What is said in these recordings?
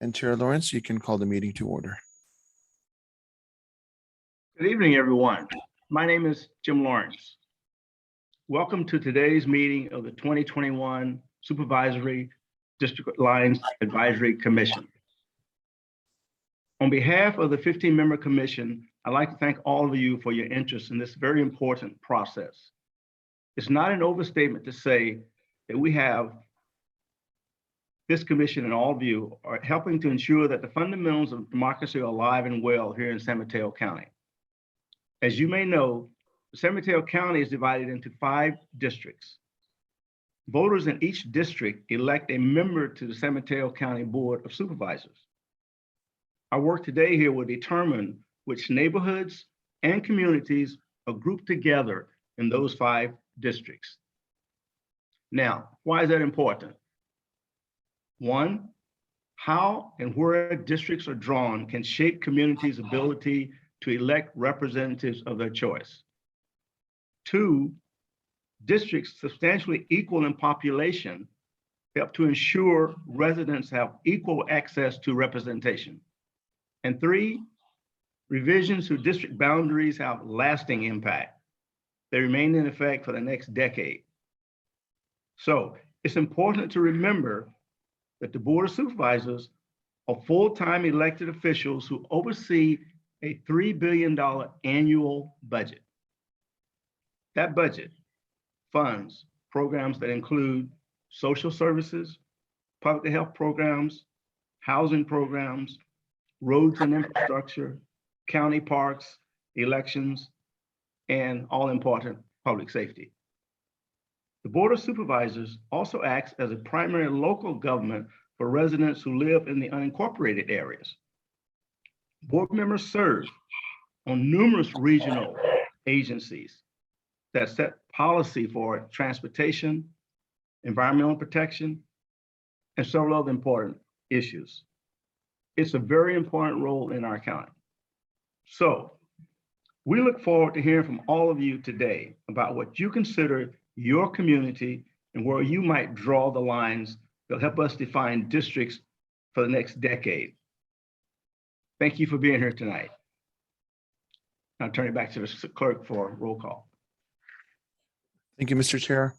And Chair Lawrence, you can call the meeting to order. Good evening, everyone. My name is Jim Lawrence. Welcome to today's meeting of the 2021 Supervisory District Lines Advisory Commission. On behalf of the 15-member commission, I'd like to thank all of you for your interest in this very important process. It's not an overstatement to say that we have this commission and all of you are helping to ensure that the fundamentals of democracy are alive and well here in San Mateo County. As you may know, San Mateo County is divided into 5 districts. Voters in each district elect a member to the San Mateo County Board of Supervisors. Our work today here will determine which neighborhoods and communities are grouped together in those 5 districts. Now, why is that important? 1, how and where districts are drawn can shape communities' ability to elect representatives of their choice. 2, districts substantially equal in population help to ensure residents have equal access to representation. And 3, revisions to district boundaries have lasting impact. They remain in effect for the next decade. So it's important to remember that the Board of Supervisors are full-time elected officials who oversee a $3 billion annual budget. That budget funds programs that include social services, public health programs, housing programs, roads and infrastructure, county parks, elections, and all important public safety. The Board of Supervisors also acts as a primary local government for residents who live in the unincorporated areas. Board members serve on numerous regional agencies that set policy for transportation, environmental protection, and several other important issues. It's a very important role in our county. So we look forward to hearing from all of you today about what you consider your community and where you might draw the lines that help us define districts for the next decade. Thank you for being here tonight. I'll turn it back to the clerk for roll call. Thank you, Mr. Chair.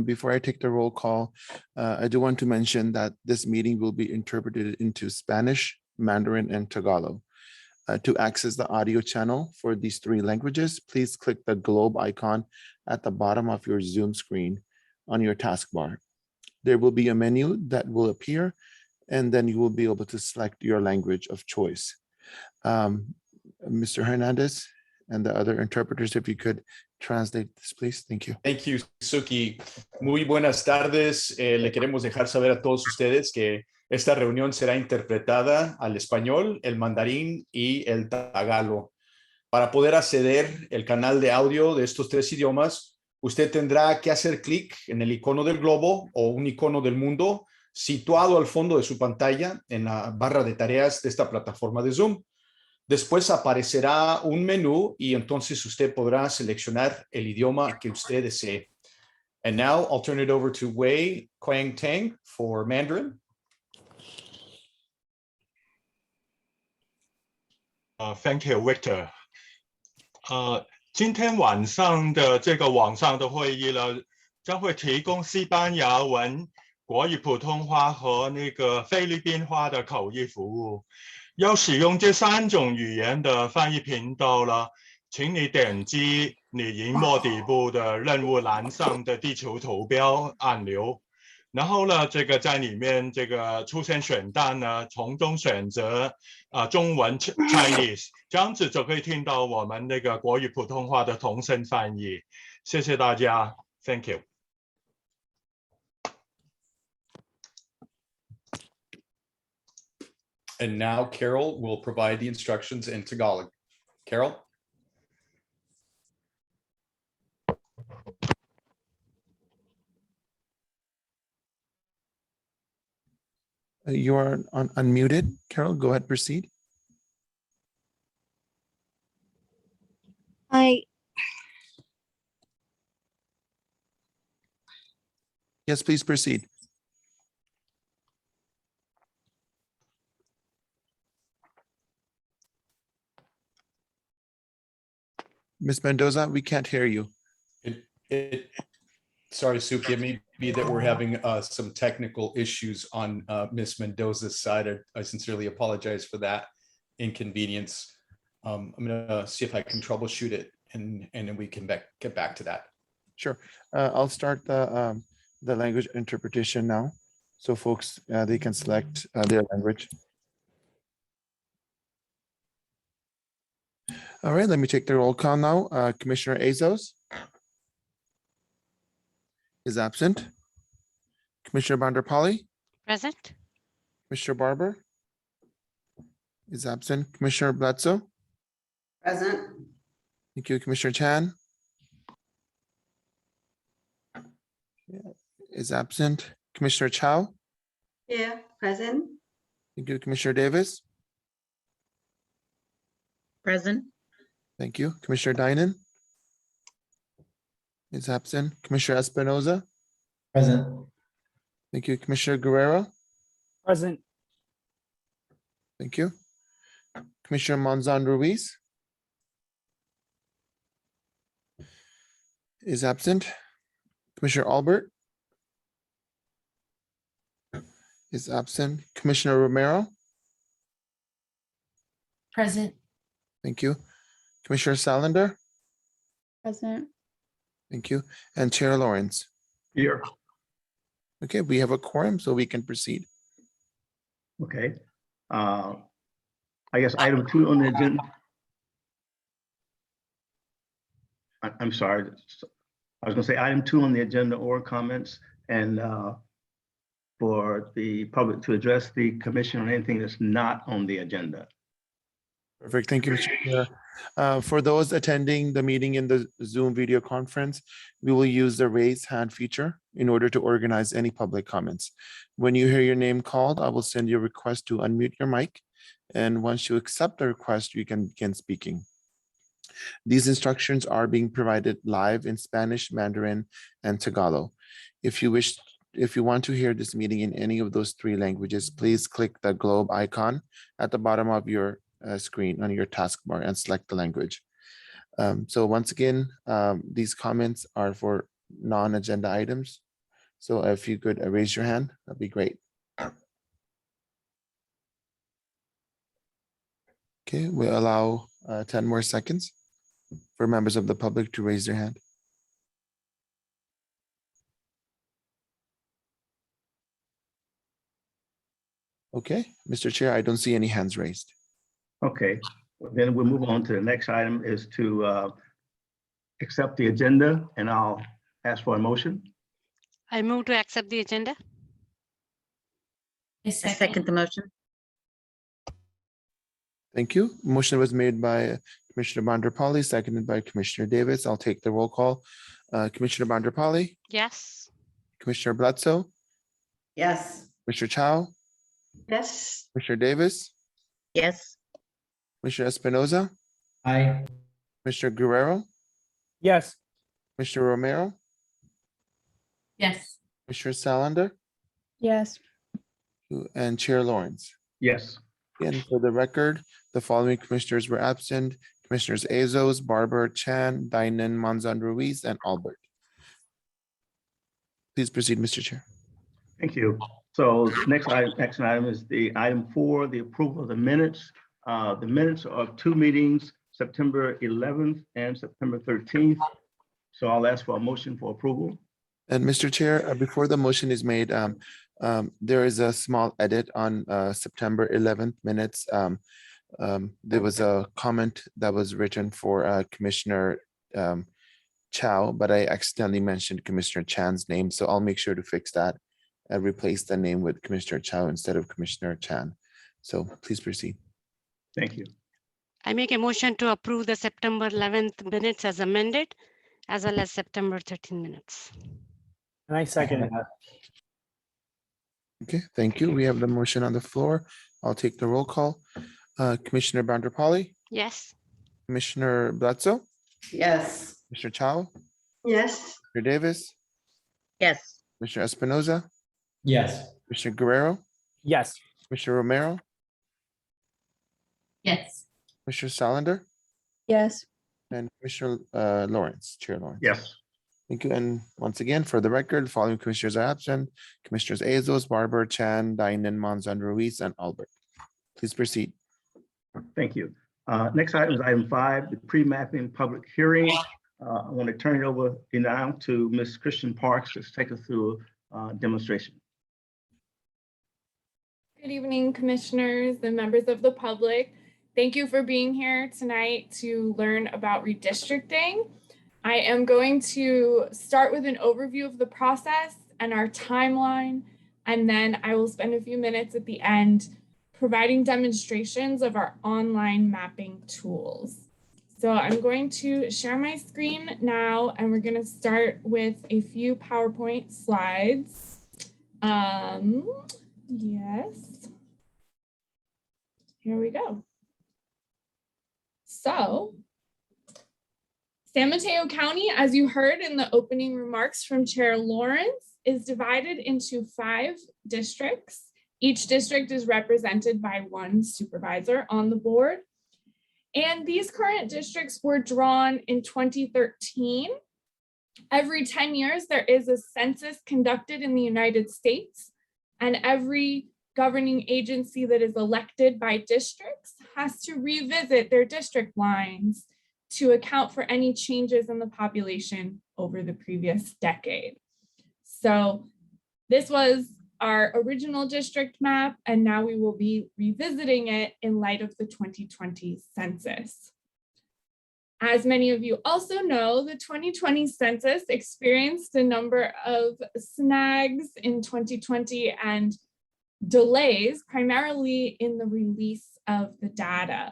Before I take the roll call, I do want to mention that this meeting will be interpreted into Spanish, Mandarin, and Tagalog. To access the audio channel for these 3 languages, please click the globe icon at the bottom of your Zoom screen on your taskbar. There will be a menu that will appear, and then you will be able to select your language of choice. Mr. Hernandez and the other interpreters, if you could translate this, please. Thank you. Thank you, Suki. Muy buenas tardes. Le queremos dejar saber a todos ustedes que esta reunión será interpretada al español, el mandarín y el tagalo. Para poder acceder al canal de audio de estos 3 idiomas, usted tendrá que hacer clic en el icono del globo o un icono del mundo situado al fondo de su pantalla en la barra de tareas de esta plataforma de Zoom. Después aparecerá un menú y entonces usted podrá seleccionar el idioma que usted desee. And now I'll turn it over to Wei Quang Tang for Mandarin. Thank you, Victor. 今天晚上的这个网上的会议呢，将会提供西班牙文、国语普通话和那个菲律宾话的口译服务。要使用这3种语言的翻译频道呢，请你点击你荧幕底部的任务栏上的地球图标按钮。然后呢，这个在里面这个出现选单呢，从中选择中文 Chinese， 这样子就可以听到我们那个国语普通话的同声翻译。谢谢大家 ，Thank you。 And now Carol will provide the instructions in Tagalog. Carol? You are unmuted. Carol, go ahead, proceed. Hi. Yes, please proceed. Ms. Mendoza, we can't hear you. Sorry, Suki, it may be that we're having some technical issues on Ms. Mendoza's side. I sincerely apologize for that inconvenience. I'm gonna see if I can troubleshoot it and then we can get back to that. Sure. I'll start the language interpretation now. So folks, they can select their language. All right, let me take the roll call now. Commissioner Azos is absent. Commissioner Bandarpali, Present. Commissioner Barber is absent. Commissioner Bledsoe. Present. Thank you. Commissioner Chan is absent. Commissioner Chow. Here, present. Thank you. Commissioner Davis. Present. Thank you. Commissioner Dinan is absent. Commissioner Espinoza. Present. Thank you. Commissioner Guerrero. Present. Thank you. Commissioner Monzon Ruiz is absent. Commissioner Albert is absent. Commissioner Romero. Present. Thank you. Commissioner Salander. Present. Thank you. And Chair Lawrence. Here. Okay, we have a quorum, so we can proceed. Okay. I guess item 2 on the agenda. I'm sorry. I was gonna say item 2 on the agenda or comments and for the public to address the commission on anything that's not on the agenda. Perfect. Thank you, Mr. Chair. For those attending the meeting in the Zoom video conference, we will use the raise hand feature in order to organize any public comments. When you hear your name called, I will send you a request to unmute your mic. And once you accept the request, you can begin speaking. These instructions are being provided live in Spanish, Mandarin, and Tagalog. If you want to hear this meeting in any of those 3 languages, please click the globe icon at the bottom of your screen on your taskbar and select the language. So once again, these comments are for non-agenda items. So if you could raise your hand, that'd be great. Okay, we'll allow 10 more seconds for members of the public to raise their hand. Okay, Mr. Chair, I don't see any hands raised. Okay, well, then we'll move on to the next item is to accept the agenda, and I'll ask for a motion. I move to accept the agenda. I second the motion. Thank you. Motion was made by Commissioner Bandarpali, seconded by Commissioner Davis. I'll take the roll call. Commissioner Bandarpali, Yes. Commissioner Bledsoe, Yes. Mr. Chow, Yes. Commissioner Davis, Yes. Commissioner Espinoza, Aye. Commissioner Guerrero, Yes. Commissioner Romero, Yes. Commissioner Salander, Yes. and Chair Lawrence. Yes. Again, for the record, the following commissioners were absent: Commissioners Azos, Barber, Chan, Dinan, Monzon Ruiz, and Albert. Please proceed, Mr. Chair. Thank you. So next item is the item 4, the approval of the minutes. The minutes of 2 meetings, September 11th and September 13th. So I'll ask for a motion for approval. And Mr. Chair, before the motion is made, there is a small edit on September 11th minutes. There was a comment that was written for Commissioner Chow, but I accidentally mentioned Commissioner Chan's name, so I'll make sure to fix that and replace the name with Commissioner Chow instead of Commissioner Chan. So please proceed. Thank you. I make a motion to approve the September 11th minutes as amended, as well as September 13 minutes. And I second that. Okay, thank you. We have the motion on the floor. I'll take the roll call. Commissioner Bandarpali, Yes. Commissioner Bledsoe, Yes. Mr. Chow, Yes. Mr. Davis, Yes. Mr. Espinoza, Yes. Mr. Guerrero, Yes. Mr. Romero, Yes. Mr. Salander, Yes. And Commissioner Lawrence, Chair Lawrence. Yes. Thank you. And once again, for the record, the following commissioners are absent: Commissioners Azos, Barber, Chan, Dinan, Monzon, Ruiz, and Albert. Please proceed. Thank you. Next item is item 5, the pre-mapping public hearing. I want to turn it over now to Ms. Christian Parks to take us through a demonstration. Good evening, commissioners and members of the public. Thank you for being here tonight to learn about redistricting. I am going to start with an overview of the process and our timeline, and then I will spend a few minutes at the end providing demonstrations of our online mapping tools. So I'm going to share my screen now, and we're going to start with a few PowerPoint slides. Yes. Here we go. So, San Mateo County, as you heard in the opening remarks from Chair Lawrence, is divided into 5 districts. Each district is represented by 1 supervisor on the board. And these current districts were drawn in 2013. Every 10 years, there is a census conducted in the United States, and every governing agency that is elected by districts has to revisit their district lines to account for any changes in the population over the previous decade. So this was our original district map, and now we will be revisiting it in light of the 2020 census. As many of you also know, the 2020 census experienced a number of snags in 2020 and delays, primarily in the release of the data.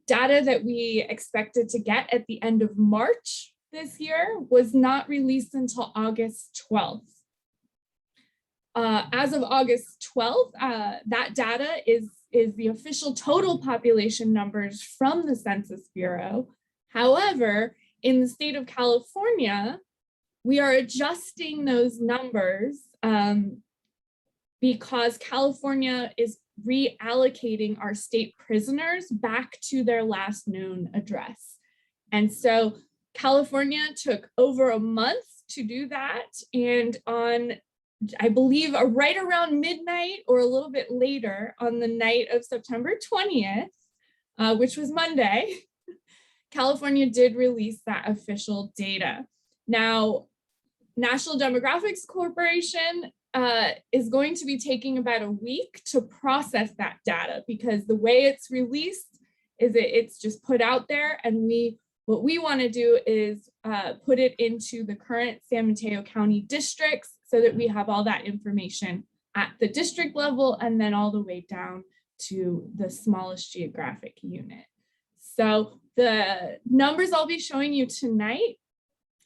Data that we expected to get at the end of March this year was not released until August 12th. As of August 12th, that data is the official total population numbers from the Census Bureau. However, in the state of California, we are adjusting those numbers because California is reallocating our state prisoners back to their last known address. And so California took over a month to do that. And on, I believe, right around midnight or a little bit later on the night of September 20th, which was Monday, California did release that official data. Now, National Demographics Corporation is going to be taking about a week to process that data, because the way it's released is it's just put out there, and what we want to do is put it into the current San Mateo County districts so that we have all that information at the district level and then all the way down to the smallest geographic unit. So the numbers I'll be showing you tonight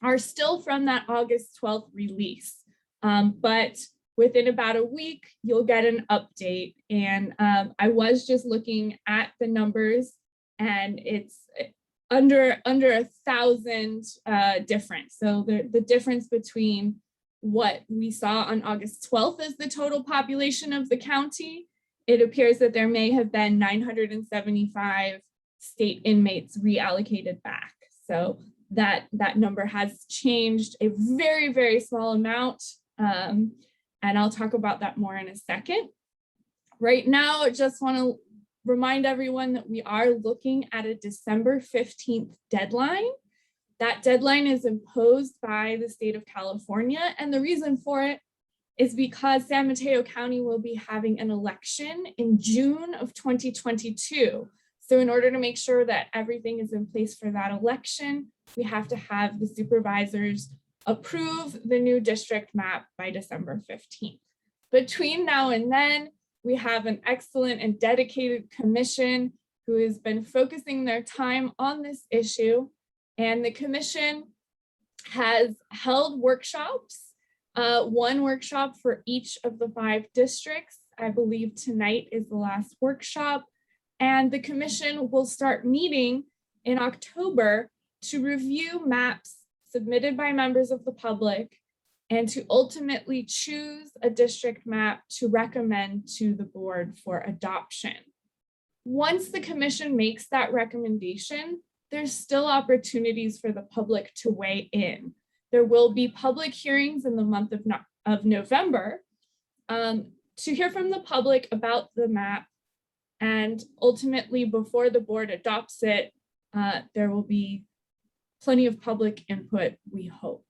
are still from that August 12th release, but within about a week, you'll get an update. And I was just looking at the numbers, and it's under 1,000 difference. So the difference between what we saw on August 12th as the total population of the county, it appears that there may have been 975 state inmates reallocated back. So that number has changed a very, very small amount. And I'll talk about that more in a second. Right now, I just want to remind everyone that we are looking at a December 15th deadline. That deadline is imposed by the state of California, and the reason for it is because San Mateo County will be having an election in June of 2022. So in order to make sure that everything is in place for that election, we have to have the supervisors approve the new district map by December 15th. Between now and then, we have an excellent and dedicated commission who has been focusing their time on this issue. And the commission has held workshops, 1 workshop for each of the 5 districts. I believe tonight is the last workshop. And the commission will start meeting in October to review maps submitted by members of the public and to ultimately choose a district map to recommend to the board for adoption. Once the commission makes that recommendation, there's still opportunities for the public to weigh in. There will be public hearings in the month of November to hear from the public about the map. And ultimately, before the board adopts it, there will be plenty of public input, we hope.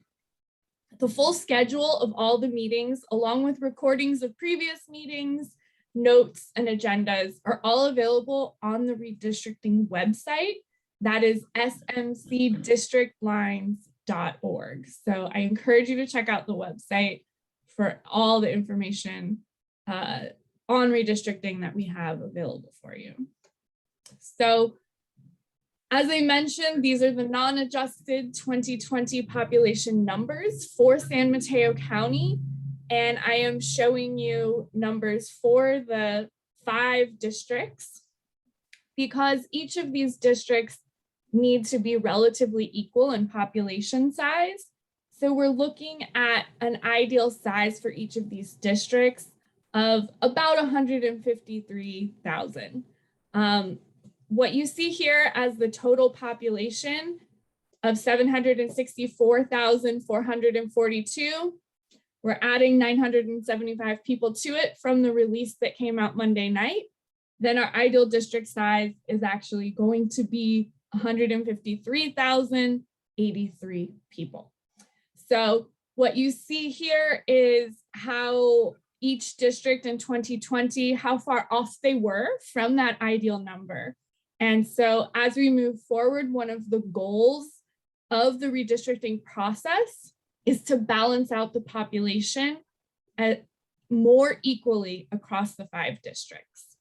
The full schedule of all the meetings, along with recordings of previous meetings, notes, and agendas are all available on the redistricting website. That is smcdistrictlines.org. So I encourage you to check out the website for all the information on redistricting that we have available for you. So as I mentioned, these are the non-adjusted 2020 population numbers for San Mateo County. And I am showing you numbers for the 5 districts because each of these districts need to be relatively equal in population size. So we're looking at an ideal size for each of these districts of about 153,000. What you see here as the total population of 764,442, we're adding 975 people to it from the release that came out Monday night. Then our ideal district size is actually going to be 153,083 people. So what you see here is how each district in 2020, how far off they were from that ideal number. And so as we move forward, one of the goals of the redistricting process is to balance out the population more equally across the 5 districts.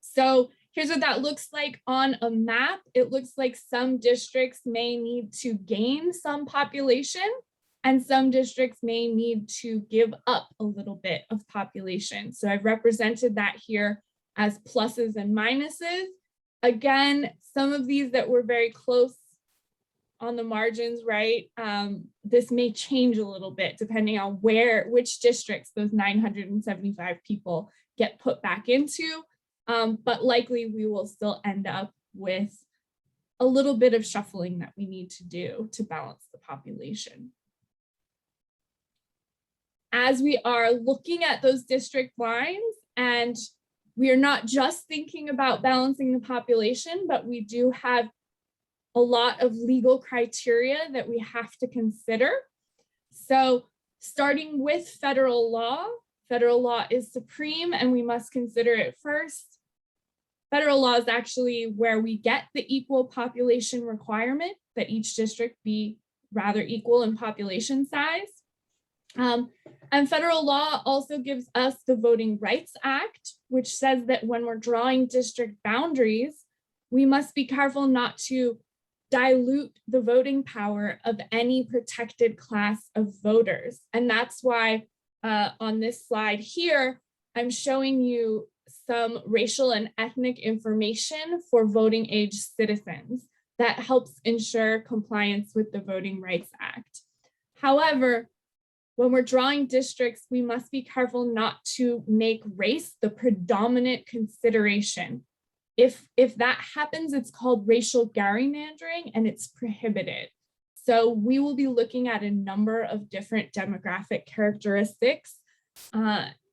So here's what that looks like on a map. It looks like some districts may need to gain some population and some districts may need to give up a little bit of population. So I've represented that here as pluses and minuses. Again, some of these that were very close on the margins, right? This may change a little bit depending on which districts those 975 people get put back into. But likely we will still end up with a little bit of shuffling that we need to do to balance the population. As we are looking at those district lines, and we are not just thinking about balancing the population, but we do have a lot of legal criteria that we have to consider. So starting with federal law is supreme and we must consider it first. Federal law is actually where we get the equal population requirement, that each district be rather equal in population size. And federal law also gives us the Voting Rights Act, which says that when we're drawing district boundaries, we must be careful not to dilute the voting power of any protected class of voters. And that's why on this slide here, I'm showing you some racial and ethnic information for voting age citizens that helps ensure compliance with the Voting Rights Act. However, when we're drawing districts, we must be careful not to make race the predominant consideration. If that happens, it's called racial gerrymandering and it's prohibited. So we will be looking at a number of different demographic characteristics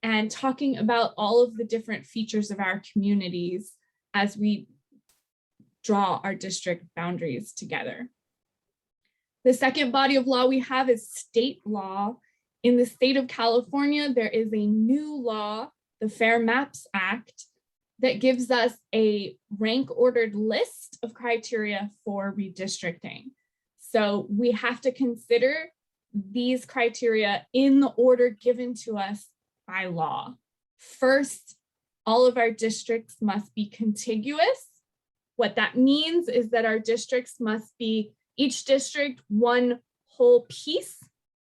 and talking about all of the different features of our communities as we draw our district boundaries together. The second body of law we have is state law. In the state of California, there is a new law, the Fair Maps Act, that gives us a rank ordered list of criteria for redistricting. So we have to consider these criteria in the order given to us by law. First, all of our districts must be contiguous. What that means is that our districts must be each district one whole piece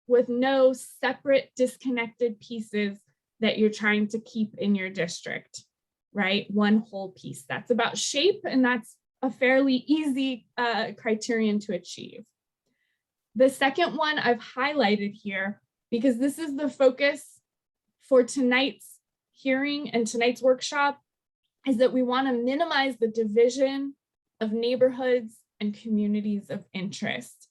with no separate disconnected pieces that you're trying to keep in your district, right? One whole piece. That's about shape, and that's a fairly easy criterion to achieve. The second one I've highlighted here because this is the focus for tonight's hearing and tonight's workshop, is that we want to minimize the division of neighborhoods and communities of interest.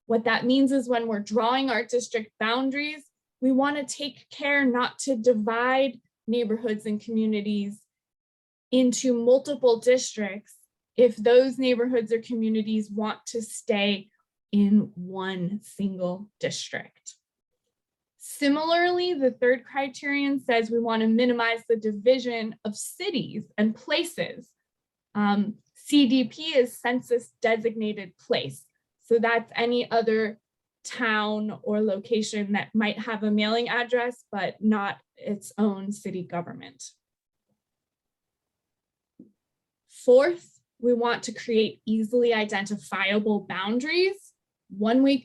What that means is when we're drawing our district boundaries, we want to take care not to divide neighborhoods and communities into multiple districts if those neighborhoods or communities want to stay in one single district. Similarly, the third criterion says we want to minimize the division of cities and places. CDP is census designated place. So that's any other town or location that might have a mailing address, but not its own city government. Fourth, we want to create easily identifiable boundaries. One way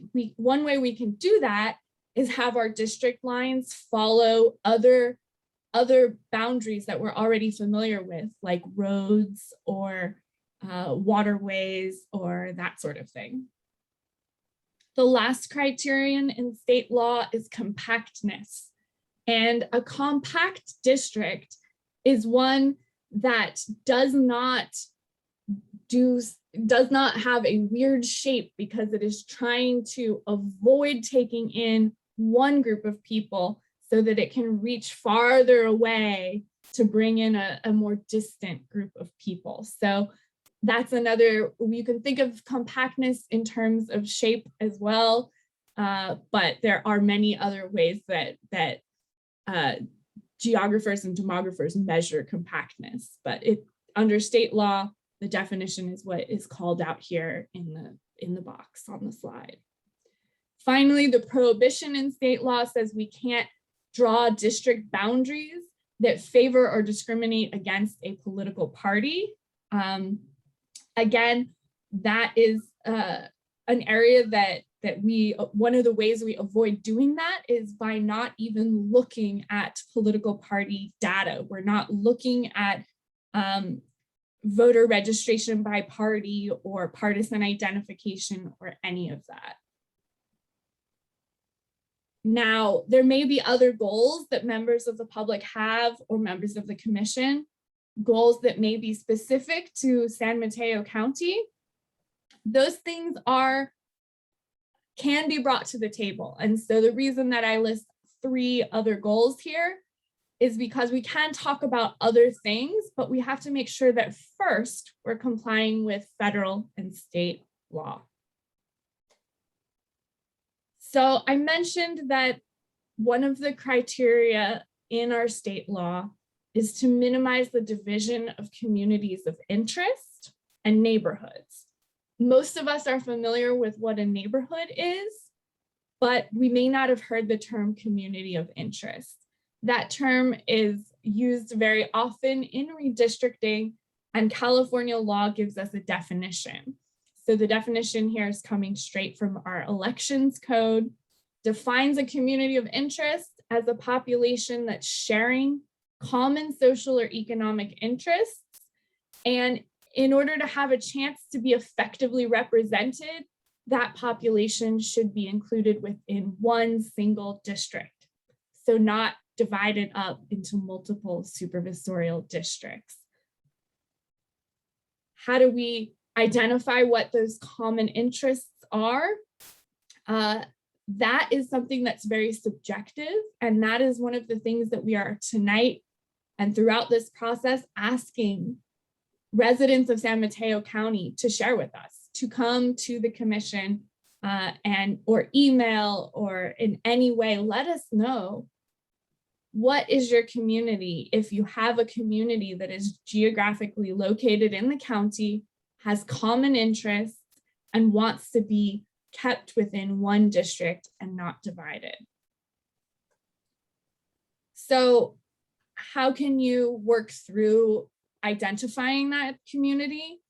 we can do that is have our district lines follow other boundaries that we're already familiar with, like roads or waterways or that sort of thing. The last criterion in state law is compactness. And a compact district is one that does not have a weird shape because it is trying to avoid taking in one group of people so that it can reach farther away to bring in a more distant group of people. So that's another, you can think of compactness in terms of shape as well, but there are many other ways that geographers and demographers measure compactness. But under state law, the definition is what is called out here in the box on the slide. Finally, the prohibition in state law says we can't draw district boundaries that favor or discriminate against a political party. Again, that is an area that one of the ways we avoid doing that is by not even looking at political party data. We're not looking at voter registration by party or partisan identification or any of that. Now, there may be other goals that members of the public have or members of the commission, goals that may be specific to San Mateo County. Those things can be brought to the table. And so the reason that I list 3 other goals here is because we can talk about other things, but we have to make sure that first we're complying with federal and state law. So I mentioned that one of the criteria in our state law is to minimize the division of communities of interest and neighborhoods. Most of us are familiar with what a neighborhood is, but we may not have heard the term community of interest. That term is used very often in redistricting, and California law gives us a definition. So the definition here is coming straight from our elections code, defines a community of interest as a population that's sharing common social or economic interests. And in order to have a chance to be effectively represented, that population should be included within one single district. So not divided up into multiple supervisorial districts. How do we identify what those common interests are? That is something that's very subjective, and that is one of the things that we are tonight and throughout this process asking residents of San Mateo County to share with us, to come to the commission or email or in any way, let us know what is your community. If you have a community that is geographically located in the county, has common interests, and wants to be kept within one district and not divided. So how can you work through identifying that community?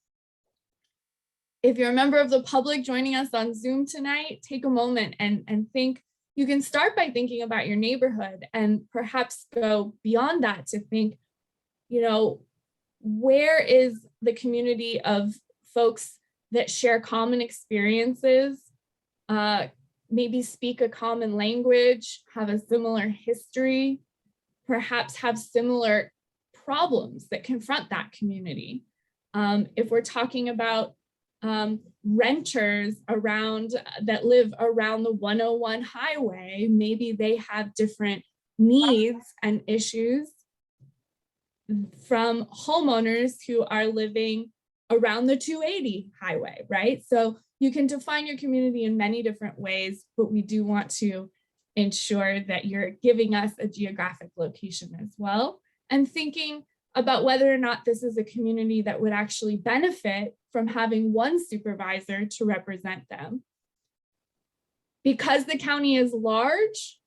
If you're a member of the public joining us on Zoom tonight, take a moment and think. You can start by thinking about your neighborhood and perhaps go beyond that to think, where is the community of folks that share common experiences, maybe speak a common language, have a similar history, perhaps have similar problems that confront that community. If we're talking about renters around that live around the 101 highway, maybe they have different needs and issues from homeowners who are living around the 280 highway, right? So you can define your community in many different ways, but we do want to ensure that you're giving us a geographic location as well, and thinking about whether or not this is a community that would actually benefit from having one supervisor to represent them. Because the county is large,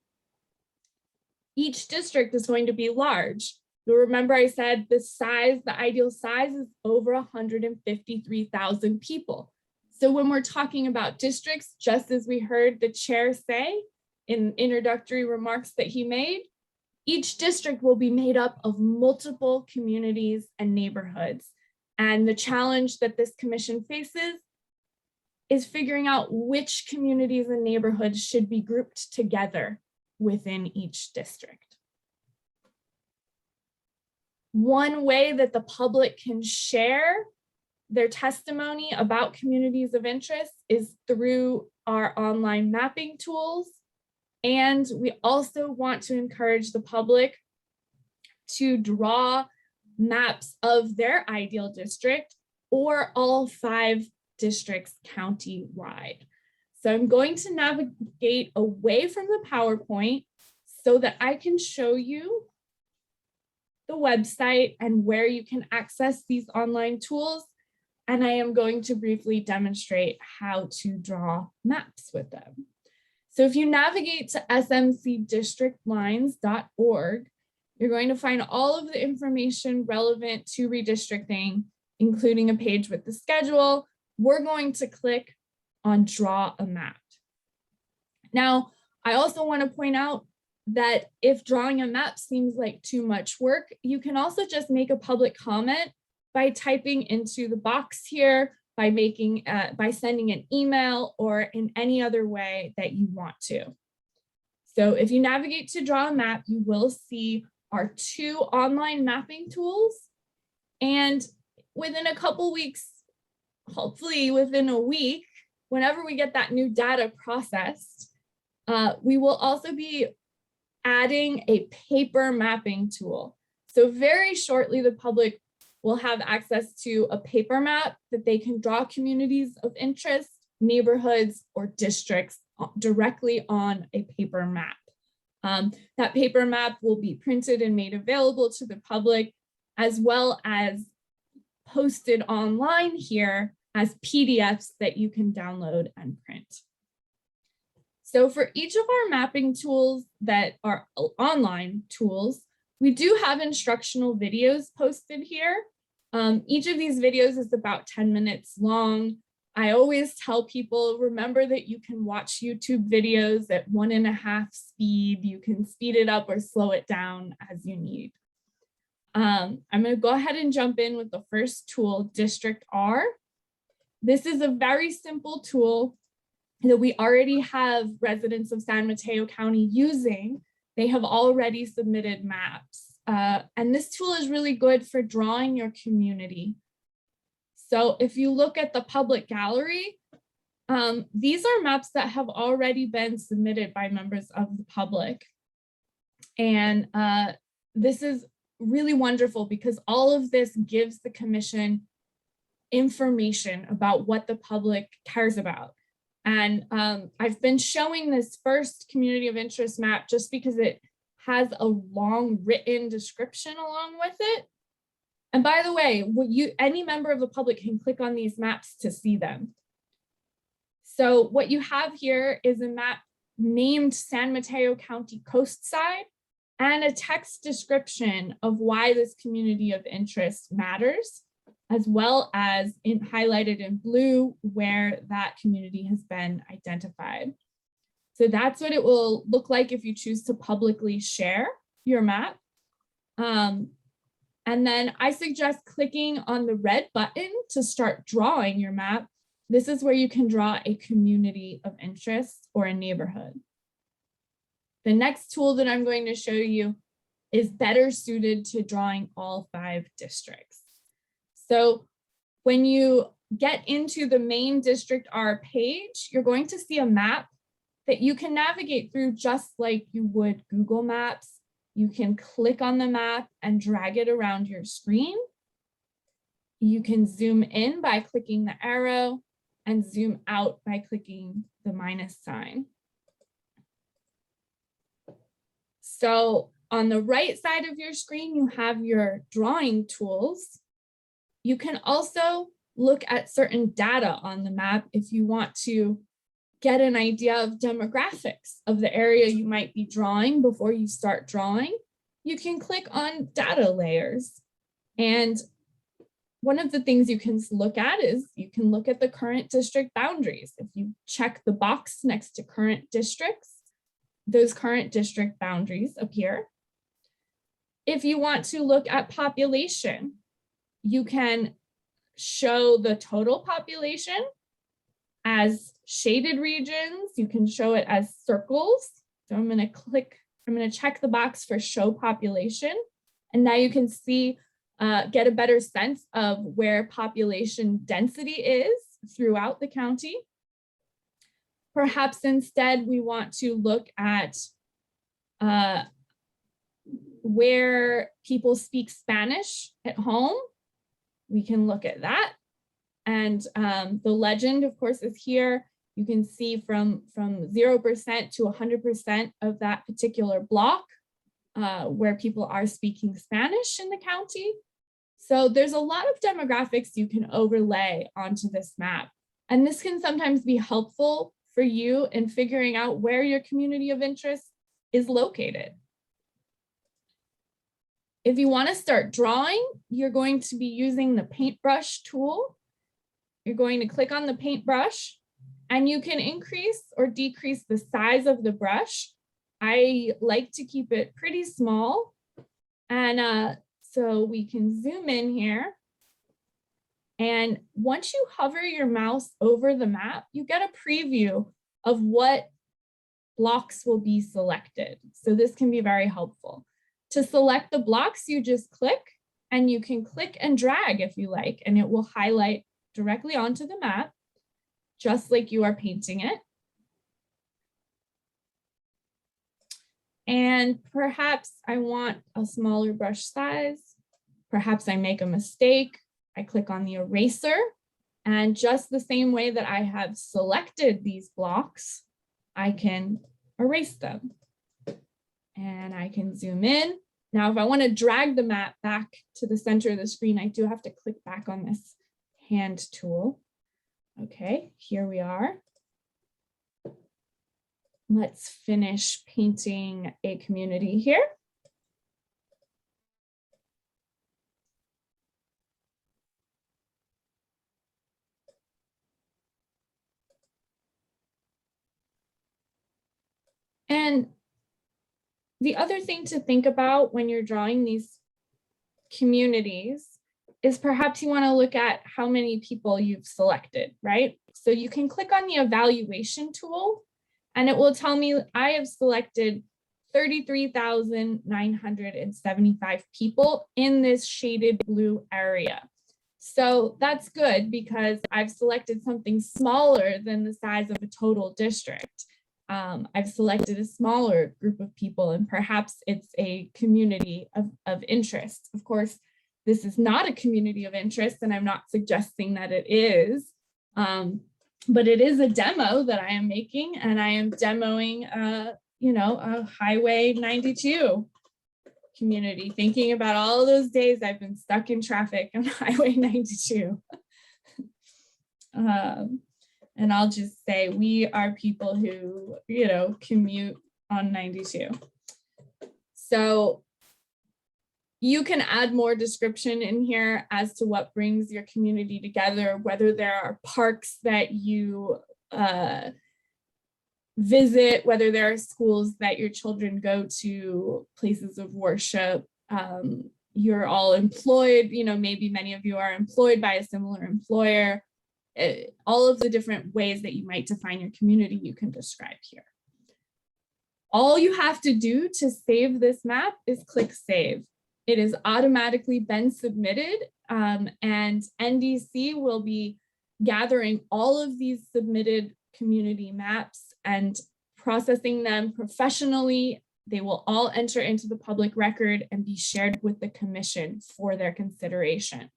each district is going to be large. You'll remember I said the size, the ideal size is over 153,000 people. So when we're talking about districts, just as we heard the chair say in introductory remarks that he made, each district will be made up of multiple communities and neighborhoods. And the challenge that this commission faces is figuring out which communities and neighborhoods should be grouped together within each district. One way that the public can share their testimony about communities of interest is through our online mapping tools. And we also want to encourage the public to draw maps of their ideal district or all 5 districts county-wide. So I'm going to navigate away from the PowerPoint so that I can show you the website and where you can access these online tools. And I am going to briefly demonstrate how to draw maps with them. So if you navigate to smcdistrictlines.org, you're going to find all of the information relevant to redistricting, including a page with the schedule. We're going to click on Draw a Map. Now, I also want to point out that if drawing a map seems like too much work, you can also just make a public comment by typing into the box here, by sending an email, or in any other way that you want to. So if you navigate to Draw a Map, you will see our 2 online mapping tools. And within a couple weeks, hopefully within a week, whenever we get that new data processed, we will also be adding a paper mapping tool. So very shortly, the public will have access to a paper map that they can draw communities of interest, neighborhoods, or districts directly on a paper map. That paper map will be printed and made available to the public, as well as posted online here as PDFs that you can download and print. So for each of our mapping tools that are online tools, we do have instructional videos posted here. Each of these videos is about 10 minutes long. I always tell people, remember that you can watch YouTube videos at 1.5 speed. You can speed it up or slow it down as you need. I'm going to go ahead and jump in with the first tool, District R. This is a very simple tool that we already have residents of San Mateo County using. They have already submitted maps. And this tool is really good for drawing your community. So if you look at the public gallery, these are maps that have already been submitted by members of the public. And this is really wonderful because all of this gives the commission information about what the public cares about. And I've been showing this first community of interest map just because it has a long written description along with it. And by the way, any member of the public can click on these maps to see them. So what you have here is a map named San Mateo County Coastside and a text description of why this community of interest matters, as well as highlighted in blue where that community has been identified. So that's what it will look like if you choose to publicly share your map. And then I suggest clicking on the red button to start drawing your map. This is where you can draw a community of interest or a neighborhood. The next tool that I'm going to show you is better suited to drawing all 5 districts. So When you get into the main District R page, you're going to see a map that you can navigate through just like you would Google Maps. You can click on the map and drag it around your screen. You can zoom in by clicking the arrow and zoom out by clicking the minus sign. So on the right side of your screen, you have your drawing tools. You can also look at certain data on the map if you want to get an idea of demographics of the area you might be drawing before you start drawing. You can click on data layers. And one of the things you can look at is you can look at the current district boundaries. If you check the box next to current districts, those current district boundaries appear. If you want to look at population, you can show the total population as shaded regions. You can show it as circles. So I'm going to check the box for show population. And now you can see, get a better sense of where population density is throughout the county. Perhaps instead we want to look at where people speak Spanish at home. We can look at that. And the legend, of course, is here. You can see from 0% to 100% of that particular block where people are speaking Spanish in the county. So there's a lot of demographics you can overlay onto this map. And this can sometimes be helpful for you in figuring out where your community of interest is located. If you want to start drawing, you're going to be using the paintbrush tool. You're going to click on the paintbrush and you can increase or decrease the size of the brush. I like to keep it pretty small. And so we can zoom in here. And once you hover your mouse over the map, you get a preview of what blocks will be selected. So this can be very helpful. To select the blocks, you just click, and you can click and drag if you like, and it will highlight directly onto the map, just like you are painting it. And perhaps I want a smaller brush size. Perhaps I make a mistake. I click on the eraser, and just the same way that I have selected these blocks, I can erase them. And I can zoom in. Now, if I want to drag the map back to the center of the screen, I do have to click back on this hand tool. Okay, here we are. Let's finish painting a community here. And the other thing to think about when you're drawing these communities is perhaps you want to look at how many people you've selected, right? So you can click on the evaluation tool and it will tell me I have selected 33,975 people in this shaded blue area. So that's good because I've selected something smaller than the size of a total district. I've selected a smaller group of people and perhaps it's a community of interest. Of course, this is not a community of interest and I'm not suggesting that it is, but it is a demo that I am making and I am demoing, a Highway 92 community, thinking about all of those days I've been stuck in traffic on Highway 92. And I'll just say we are people who, commute on 92. So you can add more description in here as to what brings your community together, whether there are parks that you visit, whether there are schools that your children go to, places of worship. You're all employed, maybe many of you are employed by a similar employer. All of the different ways that you might define your community, you can describe here. All you have to do to save this map is click save. It has automatically been submitted and NDC will be gathering all of these submitted community maps and processing them professionally. They will all enter into the public record and be shared with the commission for their consideration.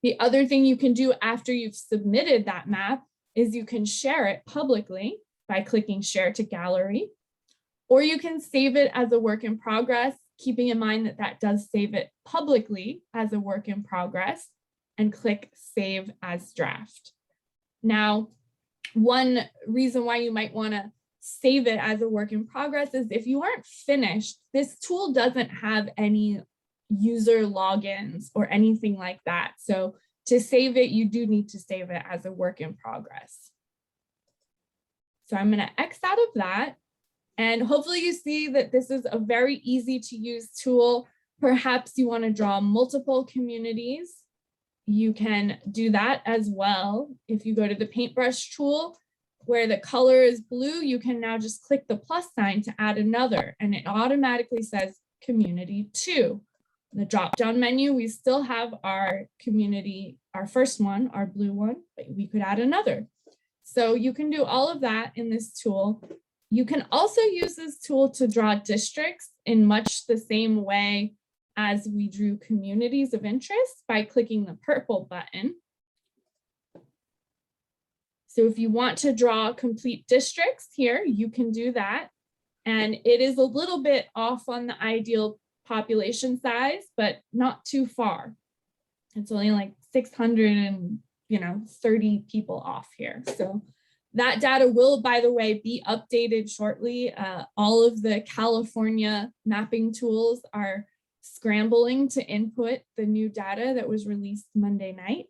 The other thing you can do after you've submitted that map is you can share it publicly by clicking share to gallery, or you can save it as a work in progress, keeping in mind that that does save it publicly as a work in progress, and click save as draft. Now, one reason why you might want to save it as a work in progress is if you aren't finished, this tool doesn't have any user logins or anything like that. So to save it, you do need to save it as a work in progress. So I'm going to X out of that. And hopefully you see that this is a very easy to use tool. Perhaps you want to draw multiple communities. You can do that as well. If you go to the paintbrush tool, where the color is blue, you can now just click the plus sign to add another, and it automatically says community 2. The drop-down menu, we still have our community, our first one, our blue one, but we could add another. So you can do all of that in this tool. You can also use this tool to draw districts in much the same way as we drew communities of interest by clicking the purple button. So if you want to draw complete districts here, you can do that. And it is a little bit off on the ideal population size, but not too far. It's only like 630 people off here. So that data will, by the way, be updated shortly. All of the California mapping tools are scrambling to input the new data that was released Monday night.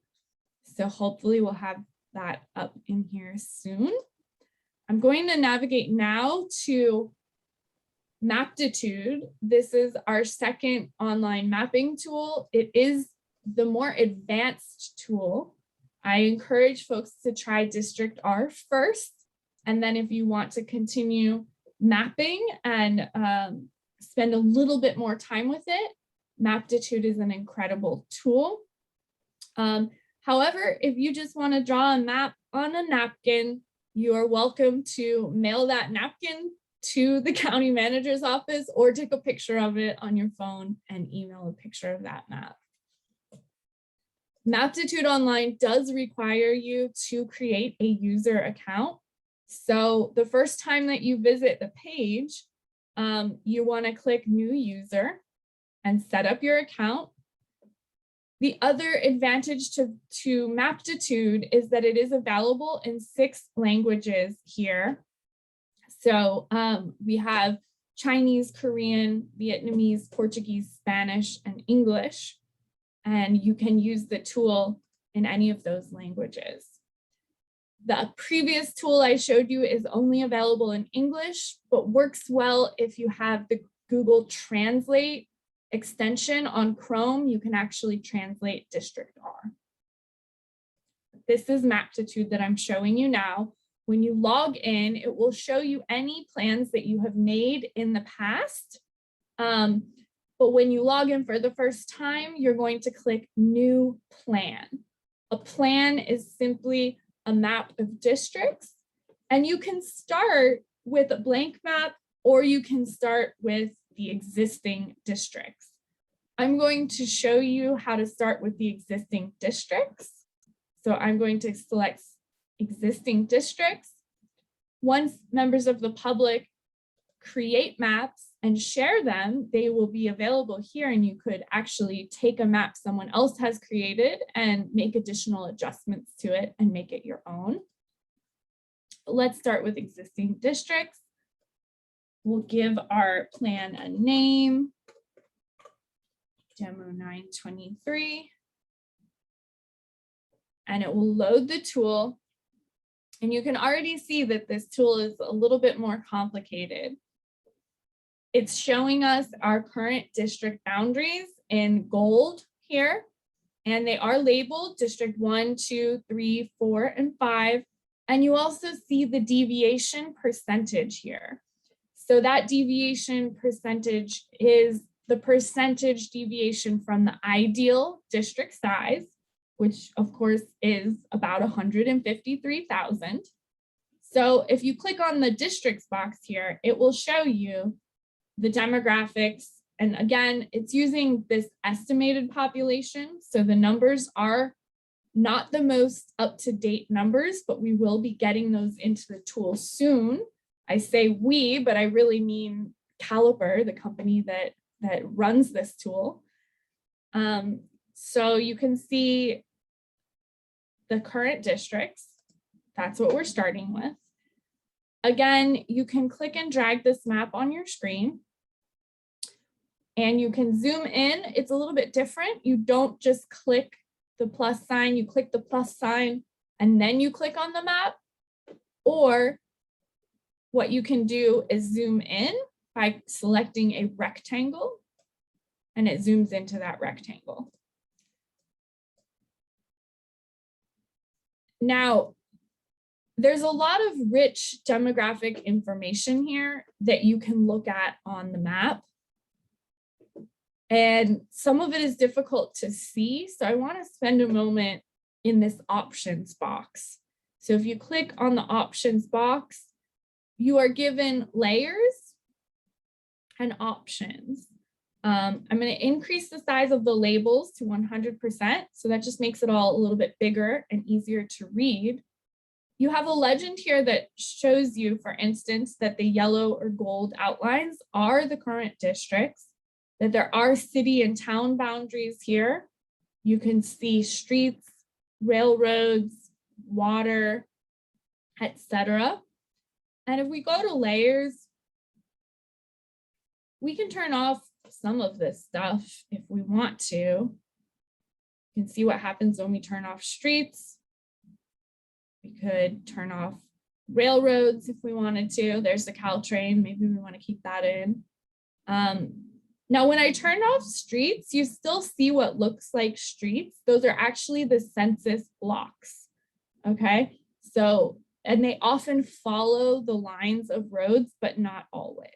So hopefully we'll have that up in here soon. I'm going to navigate now to Maptitude. This is our second online mapping tool. It is the more advanced tool. I encourage folks to try District R first, and then if you want to continue mapping and spend a little bit more time with it, Maptitude is an incredible tool. However, if you just want to draw a map on a napkin, you are welcome to mail that napkin to the county manager's office or take a picture of it on your phone and email a picture of that map. Maptitude Online does require you to create a user account. So the first time that you visit the page, you want to click New User and set up your account. The other advantage to Maptitude is that it is available in 6 languages here. So we have Chinese, Korean, Vietnamese, Portuguese, Spanish, and English. And you can use the tool in any of those languages. The previous tool I showed you is only available in English, but works well if you have the Google Translate extension on Chrome. You can actually translate District R. This is Maptitude that I'm showing you now. When you log in, it will show you any plans that you have made in the past. But when you log in for the first time, you're going to click New Plan. A plan is simply a map of districts, and you can start with a blank map, or you can start with the existing districts. I'm going to show you how to start with the existing districts. So I'm going to select existing districts. Once members of the public create maps and share them, they will be available here, and you could actually take a map someone else has created and make additional adjustments to it and make it your own. Let's start with existing districts. We'll give our plan a name, Demo 923, and it will load the tool. And you can already see that this tool is a little bit more complicated. It's showing us our current district boundaries in gold here, and they are labeled District 1, 2, 3, 4, and 5. And you also see the deviation percentage here. So that deviation percentage is the percentage deviation from the ideal district size, which of course is about 153,000. So if you click on the districts box here, it will show you the demographics. And again, it's using this estimated population. So the numbers are not the most up-to-date numbers, but we will be getting those into the tool soon. I say we, but I really mean Caliper, the company that runs this tool. So you can see the current districts. That's what we're starting with. Again, you can click and drag this map on your screen and you can zoom in. It's a little bit different. You don't just click the plus sign, you click the plus sign and then you click on the map. Or what you can do is zoom in by selecting a rectangle and it zooms into that rectangle. Now, there's a lot of rich demographic information here that you can look at on the map. And some of it is difficult to see. So I want to spend a moment in this options box. So if you click on the options box, you are given layers and options. I'm going to increase the size of the labels to 100%. So that just makes it all a little bit bigger and easier to read. You have a legend here that shows you, for instance, that the yellow or gold outlines are the current districts, that there are city and town boundaries here. You can see streets, railroads, water, etc. And if we go to layers, we can turn off some of this stuff if we want to. You can see what happens when we turn off streets. We could turn off railroads if we wanted to. There's the Caltrain, maybe we want to keep that in. Now, when I turn off streets, you still see what looks like streets. Those are actually the census blocks, okay? So, and they often follow the lines of roads, but not always.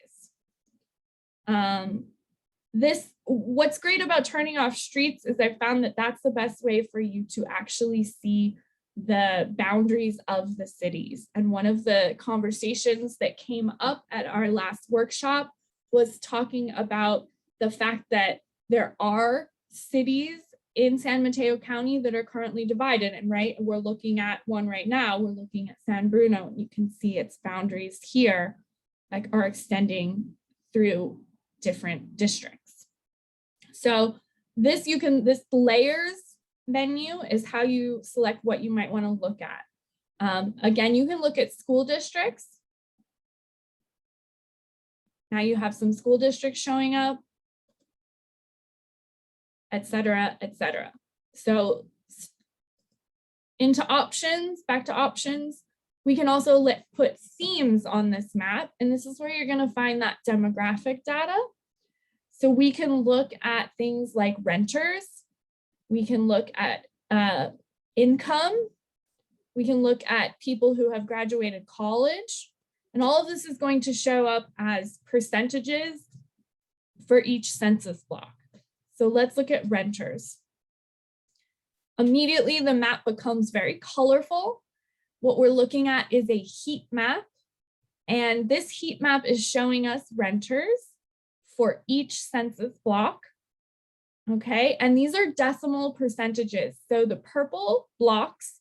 What's great about turning off streets is I found that that's the best way for you to actually see the boundaries of the cities. And one of the conversations that came up at our last workshop was talking about the fact that there are cities in San Mateo County that are currently divided. And right, we're looking at one right now, we're looking at San Bruno, and you can see its boundaries here, like are extending through different districts. So this layers menu is how you select what you might want to look at. Again, you can look at school districts. Now you have some school districts showing up, et cetera, et cetera. So into options, back to options, we can also put themes on this map. And this is where you're going to find that demographic data. So we can look at things like renters. We can look at income. We can look at people who have graduated college. And all of this is going to show up as percentages for each census block. So let's look at renters. Immediately, the map becomes very colorful. What we're looking at is a heat map. And this heat map is showing us renters for each census block. Okay, and these are decimal percentages. So the purple blocks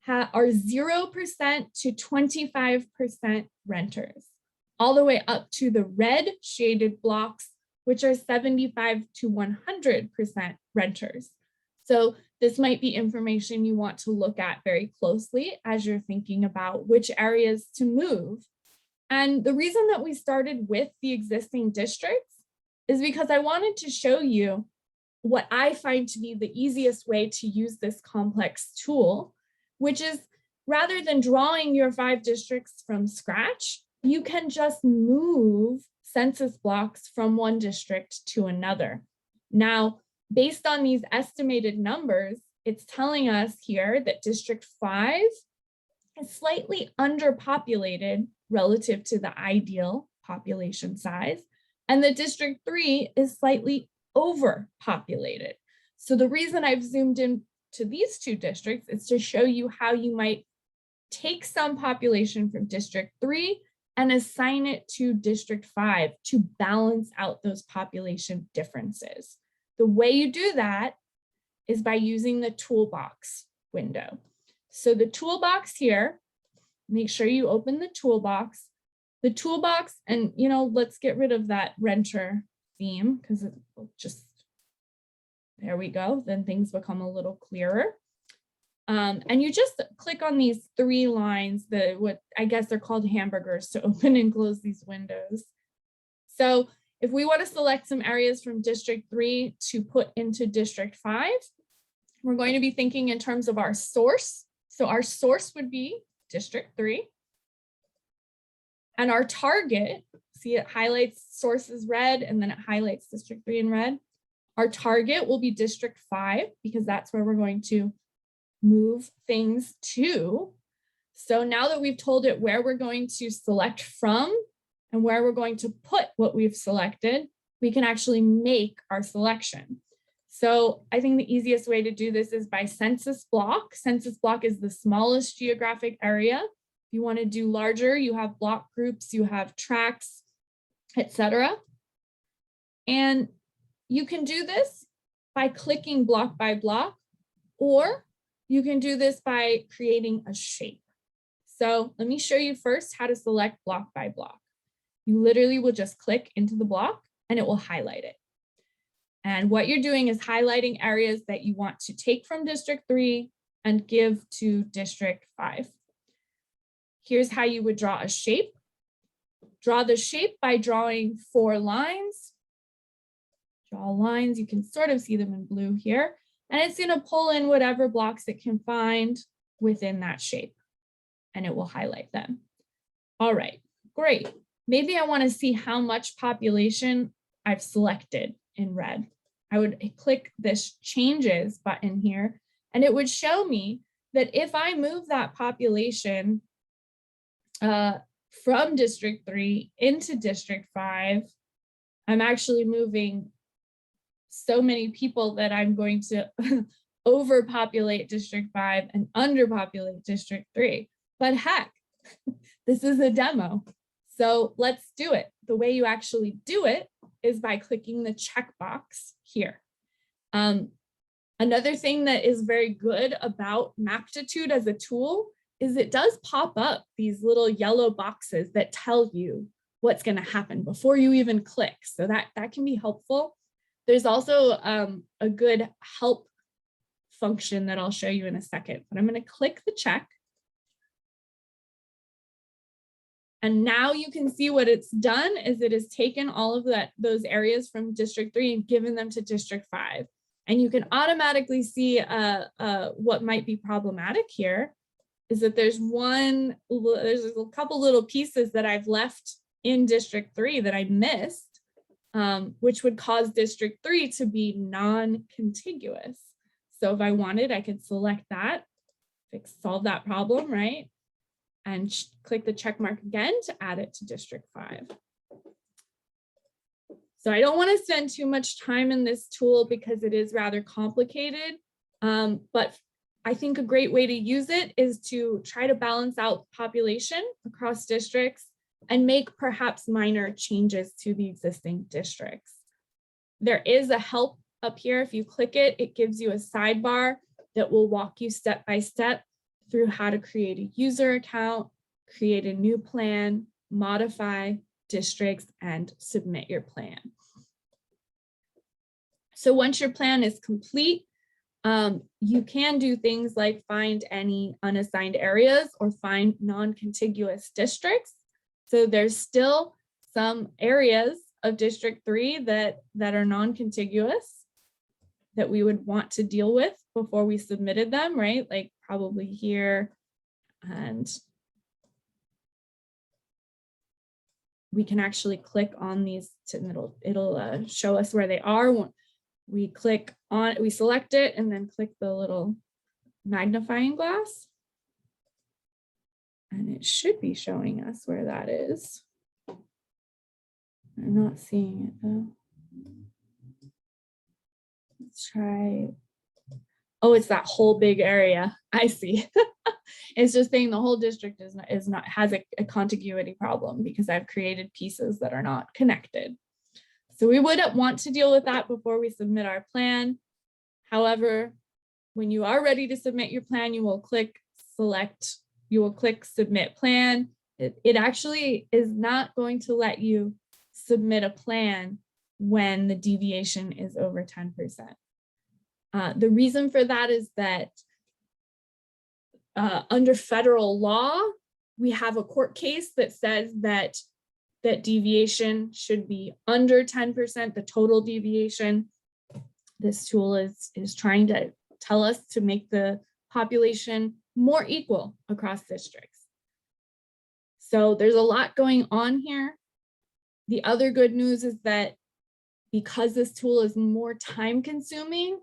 are 0% to 25% renters, all the way up to the red shaded blocks, which are 75 to 100% renters. So this might be information you want to look at very closely as you're thinking about which areas to move. And the reason that we started with the existing districts is because I wanted to show you what I find to be the easiest way to use this complex tool, which is rather than drawing your 5 districts from scratch, you can just move census blocks from one district to another. Now, based on these estimated numbers, it's telling us here that District 5 is slightly underpopulated relative to the ideal population size. And the District 3 is slightly overpopulated. So the reason I've zoomed in to these two districts is to show you how you might take some population from District 3 and assign it to District 5 to balance out those population differences. The way you do that is by using the toolbox window. So the toolbox here, make sure you open the toolbox. The toolbox, and let's get rid of that renter theme because it will just, there we go. Then things become a little clearer. And you just click on these three lines, what I guess they're called hamburgers, to open and close these windows. So if we want to select some areas from District 3 to put into District 5, we're going to be thinking in terms of our source. So our source would be District 3. And our target, see it highlights sources red and then it highlights District 3 in red. Our target will be District 5 because that's where we're going to move things to. So now that we've told it where we're going to select from and where we're going to put what we've selected, we can actually make our selection. So I think the easiest way to do this is by census block. Census block is the smallest geographic area. If you want to do larger, you have block groups, you have tracts, etc. And you can do this by clicking block by block, or you can do this by creating a shape. So let me show you first how to select block by block. You literally will just click into the block and it will highlight it. And what you're doing is highlighting areas that you want to take from District 3 and give to District 5. Here's how you would draw a shape. Draw the shape by drawing 4 lines. Draw lines, you can sort of see them in blue here. And it's going to pull in whatever blocks it can find within that shape. And it will highlight them. All right, great. Maybe I want to see how much population I've selected in red. I would click this changes button here, and it would show me that if I move that population from District 3 into District 5, I'm actually moving so many people that I'm going to overpopulate District 5 and underpopulate District 3. But heck, this is a demo. So let's do it. The way you actually do it is by clicking the checkbox here. Another thing that is very good about Maptitude as a tool is it does pop up these little yellow boxes that tell you what's going to happen before you even click. So that can be helpful. There's also a good help function that I'll show you in a second, but I'm going to click the check. And now you can see what it's done is it has taken all of those areas from District 3 and given them to District 5. And you can automatically see what might be problematic here is that there's a couple little pieces that I've left in District 3 that I missed, which would cause District 3 to be non-contiguous. So if I wanted, I could select that, solve that problem, right? And click the check mark again to add it to District 5. So I don't want to spend too much time in this tool because it is rather complicated, but I think a great way to use it is to try to balance out population across districts and make perhaps minor changes to the existing districts. There is a help up here. If you click it, it gives you a sidebar that will walk you step by step through how to create a user account, create a new plan, modify districts, and submit your plan. So once your plan is complete, you can do things like find any unassigned areas or find non-contiguous districts. So there's still some areas of District 3 that are non-contiguous that we would want to deal with before we submitted them, right? Like probably here, and we can actually click on these and it'll show us where they are. We click on, we select it and then click the little magnifying glass. And it should be showing us where that is. I'm not seeing it though. Let's try. Oh, it's that whole big area. I see. It's just saying the whole district has a contiguity problem because I've created pieces that are not connected. So we would want to deal with that before we submit our plan. However, when you are ready to submit your plan, you will click submit plan. It actually is not going to let you submit a plan when the deviation is over 10%. The reason for that is that under federal law, we have a court case that says that deviation should be under 10%, the total deviation. This tool is trying to tell us to make the population more equal across districts. So there's a lot going on here. The other good news is that because this tool is more time consuming,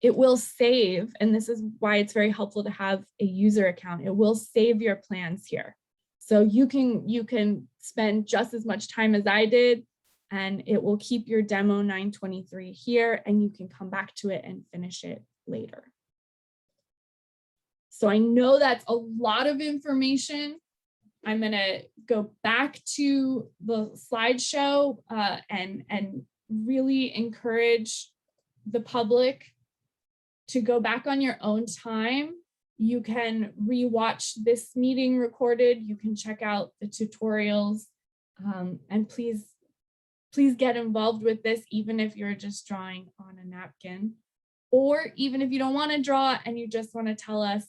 it will save, and this is why it's very helpful to have a user account. It will save your plans here. So you can spend just as much time as I did, and it will keep your demo 923 here, and you can come back to it and finish it later. So I know that's a lot of information. I'm gonna go back to the slideshow and really encourage the public to go back on your own time. You can rewatch this meeting recorded. You can check out the tutorials, and please get involved with this, even if you're just drawing on a napkin, or even if you don't want to draw and you just want to tell us,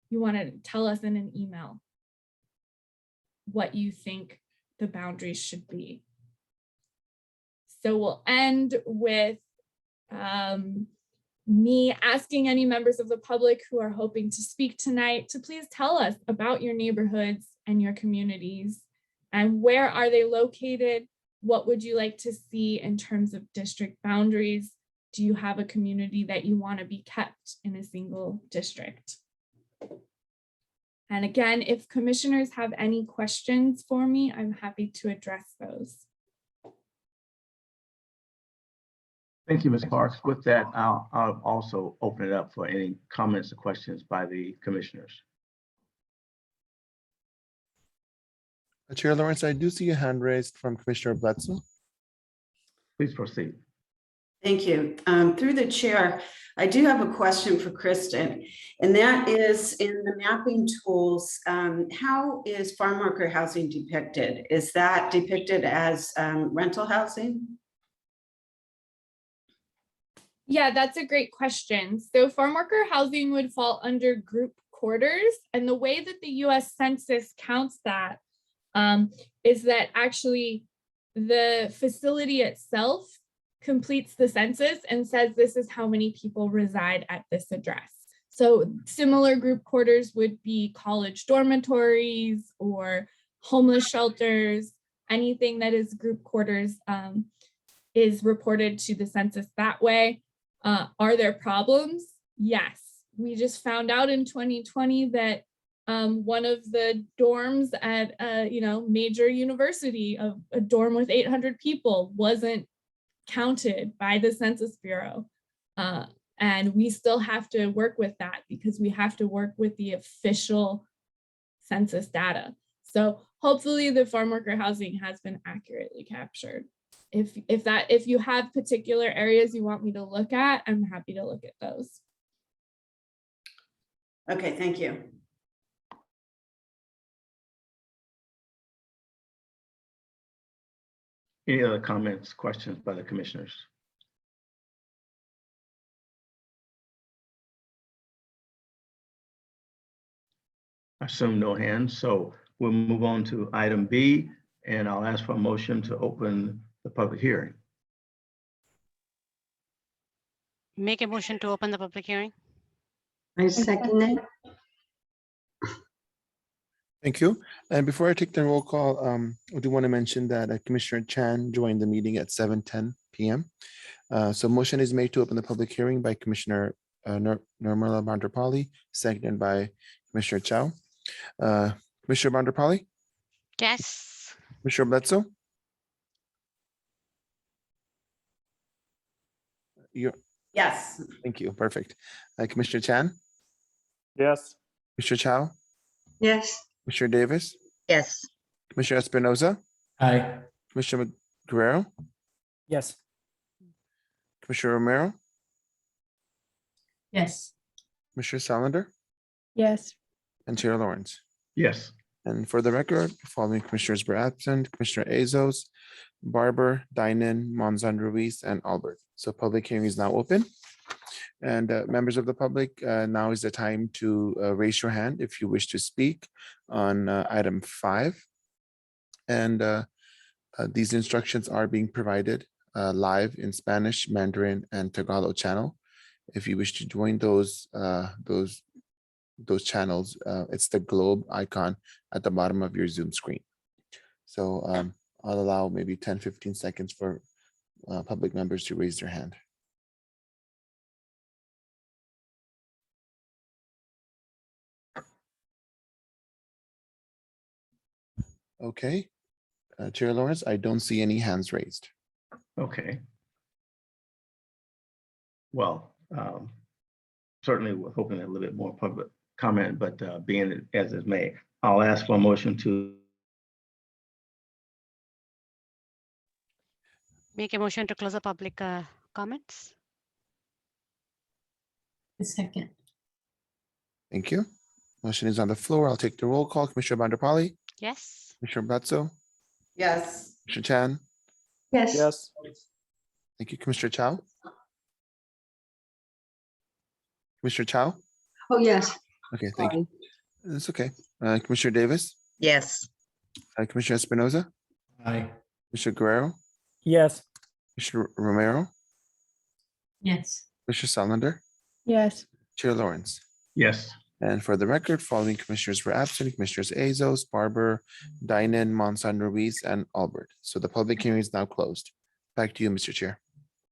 in an email what you think the boundaries should be. So we'll end with me asking any members of the public who are hoping to speak tonight to please tell us about your neighborhoods and your communities, and where are they located? What would you like to see in terms of district boundaries? Do you have a community that you want to be kept in a single district? And again, if commissioners have any questions for me, I'm happy to address those. Thank you, Ms. Parks. With that, I'll also open it up for any comments or questions by the commissioners. Chair Lawrence, I do see a hand raised from Commissioner Bledsoe. Please proceed. Thank you. Through the chair, I do have a question for Kristen, and that is in the mapping tools, how is farm worker housing depicted? Is that depicted as rental housing? Yeah, that's a great question. So farm worker housing would fall under group quarters, and the way that the US Census counts that is that actually the facility itself completes the census and says this is how many people reside at this address. So similar group quarters would be college dormitories or homeless shelters. Anything that is group quarters is reported to the census that way. Are there problems? Yes. We just found out in 2020 that one of the dorms at a major university, a dorm with 800 people, wasn't counted by the Census Bureau. And we still have to work with that because we have to work with the official census data. So hopefully the farm worker housing has been accurately captured. If you have particular areas you want me to look at, I'm happy to look at those. Okay, thank you. Any other comments, questions by the commissioners? I assume no hands, so we'll move on to item B, and I'll ask for a motion to open the public hearing. Make a motion to open the public hearing. I second it. Thank you. And before I take the roll call, I do want to mention that Commissioner Chan joined the meeting at 7:10 p.m. So motion is made to open the public hearing by Commissioner Nirmala Bandapalli, seconded by Commissioner Chow. Commissioner Bandapalli, Yes. Commissioner Bledsoe, You're, Yes. thank you. Perfect. Commissioner Chan, Yes. Commissioner Chow, Yes. Commissioner Davis, Yes. Commissioner Espinoza, Aye. Commissioner Guerrero, Yes. Commissioner Romero, Yes. Commissioner Salander, Yes. and Chair Lawrence. Yes. And for the record, following commissioners were absent, Commissioner Azos, Barber, Dynan, Monzon Ruiz, and Albert. So public hearing is now open. And members of the public, now is the time to raise your hand if you wish to speak on item 5. And these instructions are being provided live in Spanish, Mandarin, and Tagalog channel. If you wish to join those channels, it's the globe icon at the bottom of your Zoom screen. So I'll allow maybe 10-15 seconds for public members to raise their hand. Okay, Chair Lawrence, I don't see any hands raised. Okay. Well, certainly we're hoping a little bit more public comment, but being it as it may, I'll ask for a motion to Make a motion to close the public comments. Second. Thank you. Motion is on the floor. I'll take the roll call. Commissioner Bandapali, Yes. Commissioner Bledsoe, Yes. Commissioner Chan. Yes. Yes. Thank you, Commissioner Chow. Commissioner Chow. Oh, yes. Okay, thank you. That's okay. Commissioner Davis, Yes. Commissioner Espinoza, Aye. Commissioner Guerrero, Yes. Commissioner Romero, Yes. Commissioner Salander, Yes. Chair Lawrence. yes. And for the record, following commissioners were absent, Commissioners Azos, Barber, Dynan, Monson Ruiz, and Albert. So the public hearing is now closed. Back to you, Mr. Chair.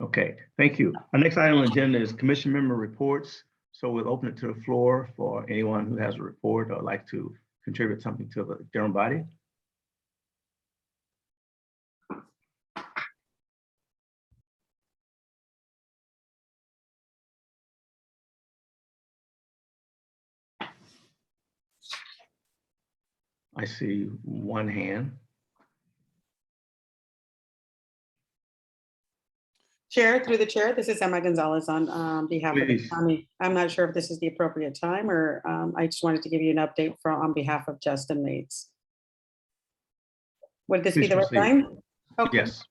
Okay, thank you. Our next item on the agenda is commission member reports. So we'll open it to the floor for anyone who has a report or like to contribute something to the general body. I see one hand. Chair, through the chair, this is Emma Gonzalez on behalf of the Please. county. I'm not sure if this is the appropriate time or I just wanted to give you an update on behalf of Justin Mates. Would this be Please the right proceed. time? Okay. Yes.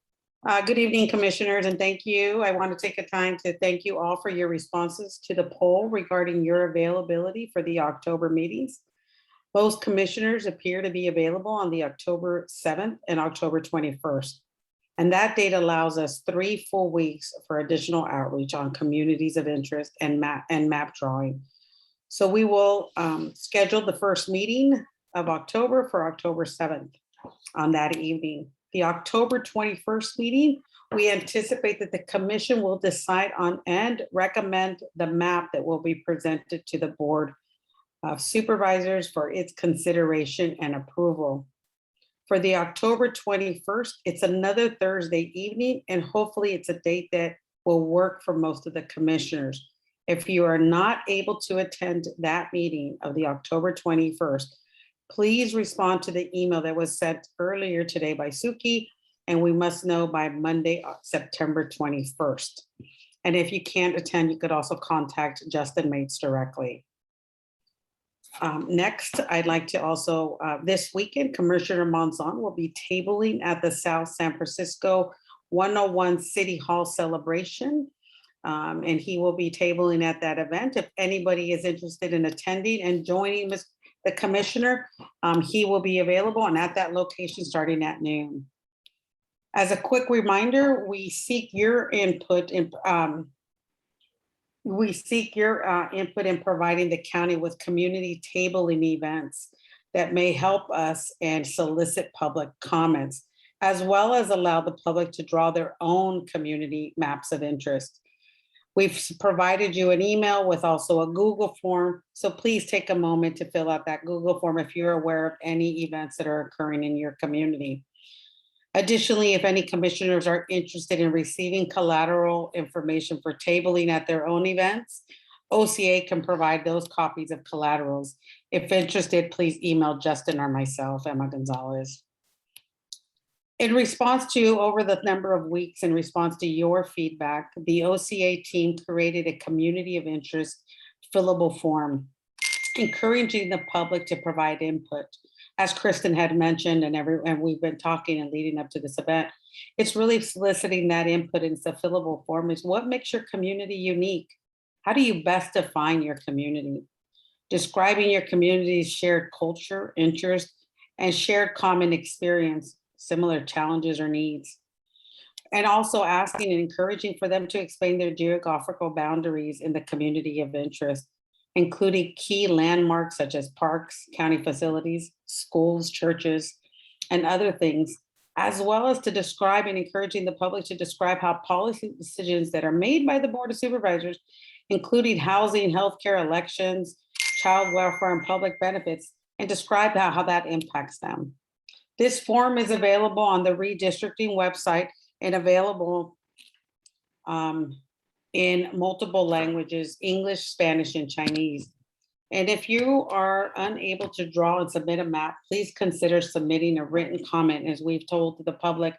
Good evening, commissioners, and thank you. I want to take a time to thank you all for your responses to the poll regarding your availability for the October meetings. Most commissioners appear to be available on the October 7th and October 21st. And that date allows us 3 full weeks for additional outreach on communities of interest and map drawing. So we will schedule the first meeting of October for October 7th on that evening. The October 21st meeting, we anticipate that the commission will decide on and recommend the map that will be presented to the board of supervisors for its consideration and approval. For the October 21st, it's another Thursday evening, and hopefully it's a date that will work for most of the commissioners. If you are not able to attend that meeting of the October 21st, please respond to the email that was sent earlier today by Suki, and we must know by Monday, September 21st. And if you can't attend, you could also contact Justin Mates directly. Next, I'd like to also, this weekend, Commissioner Monzon will be tabling at the South San Francisco 101 City Hall celebration. And he will be tabling at that event. If anybody is interested in attending and joining the commissioner, he will be available and at that location starting at noon. As a quick reminder, we seek your input in providing the county with community tabling events that may help us and solicit public comments, as well as allow the public to draw their own community maps of interest. We've provided you an email with also a Google form, so please take a moment to fill out that Google form if you're aware of any events that are occurring in your community. Additionally, if any commissioners are interested in receiving collateral information for tabling at their own events, OCA can provide those copies of collaterals. If interested, please email Justin or myself, Emma Gonzalez. In response to, over the number of weeks, in response to your feedback, the OCA team created a community of interest fillable form, encouraging the public to provide input. As Kristen had mentioned, and we've been talking and leading up to this event, it's really soliciting that input in a fillable form. Is what makes your community unique? How do you best define your community? Describing your community's shared culture, interest, and shared common experience, similar challenges or needs. And also asking and encouraging for them to explain their geographical boundaries in the community of interest, including key landmarks such as parks, county facilities, schools, churches, and other things, as well as to describe and encouraging the public to describe how policy decisions that are made by the Board of Supervisors, including housing, healthcare, elections, child welfare, and public benefits, and describe how that impacts them. This form is available on the Redistricting website and available in multiple languages, English, Spanish, and Chinese. And if you are unable to draw and submit a map, please consider submitting a written comment, as we've told the public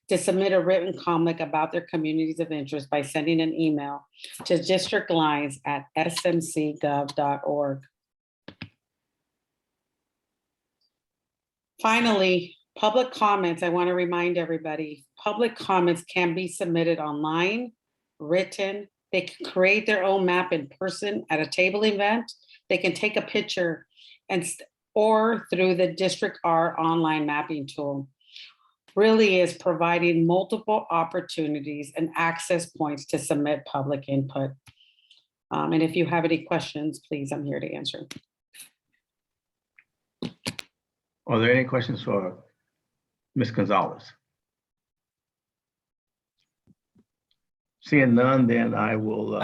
to submit a written comment about their communities of interest by sending an email to districtlines@smcgov.org. Finally, public comments. I want to remind everybody, public comments can be submitted online, written. They can create their own map in person at a table event. They can take a picture or through the District R online mapping tool. Really is providing multiple opportunities and access points to submit public input. And if you have any questions, please, I'm here to answer. Are there any questions for Ms. Gonzalez? Seeing none, then I will.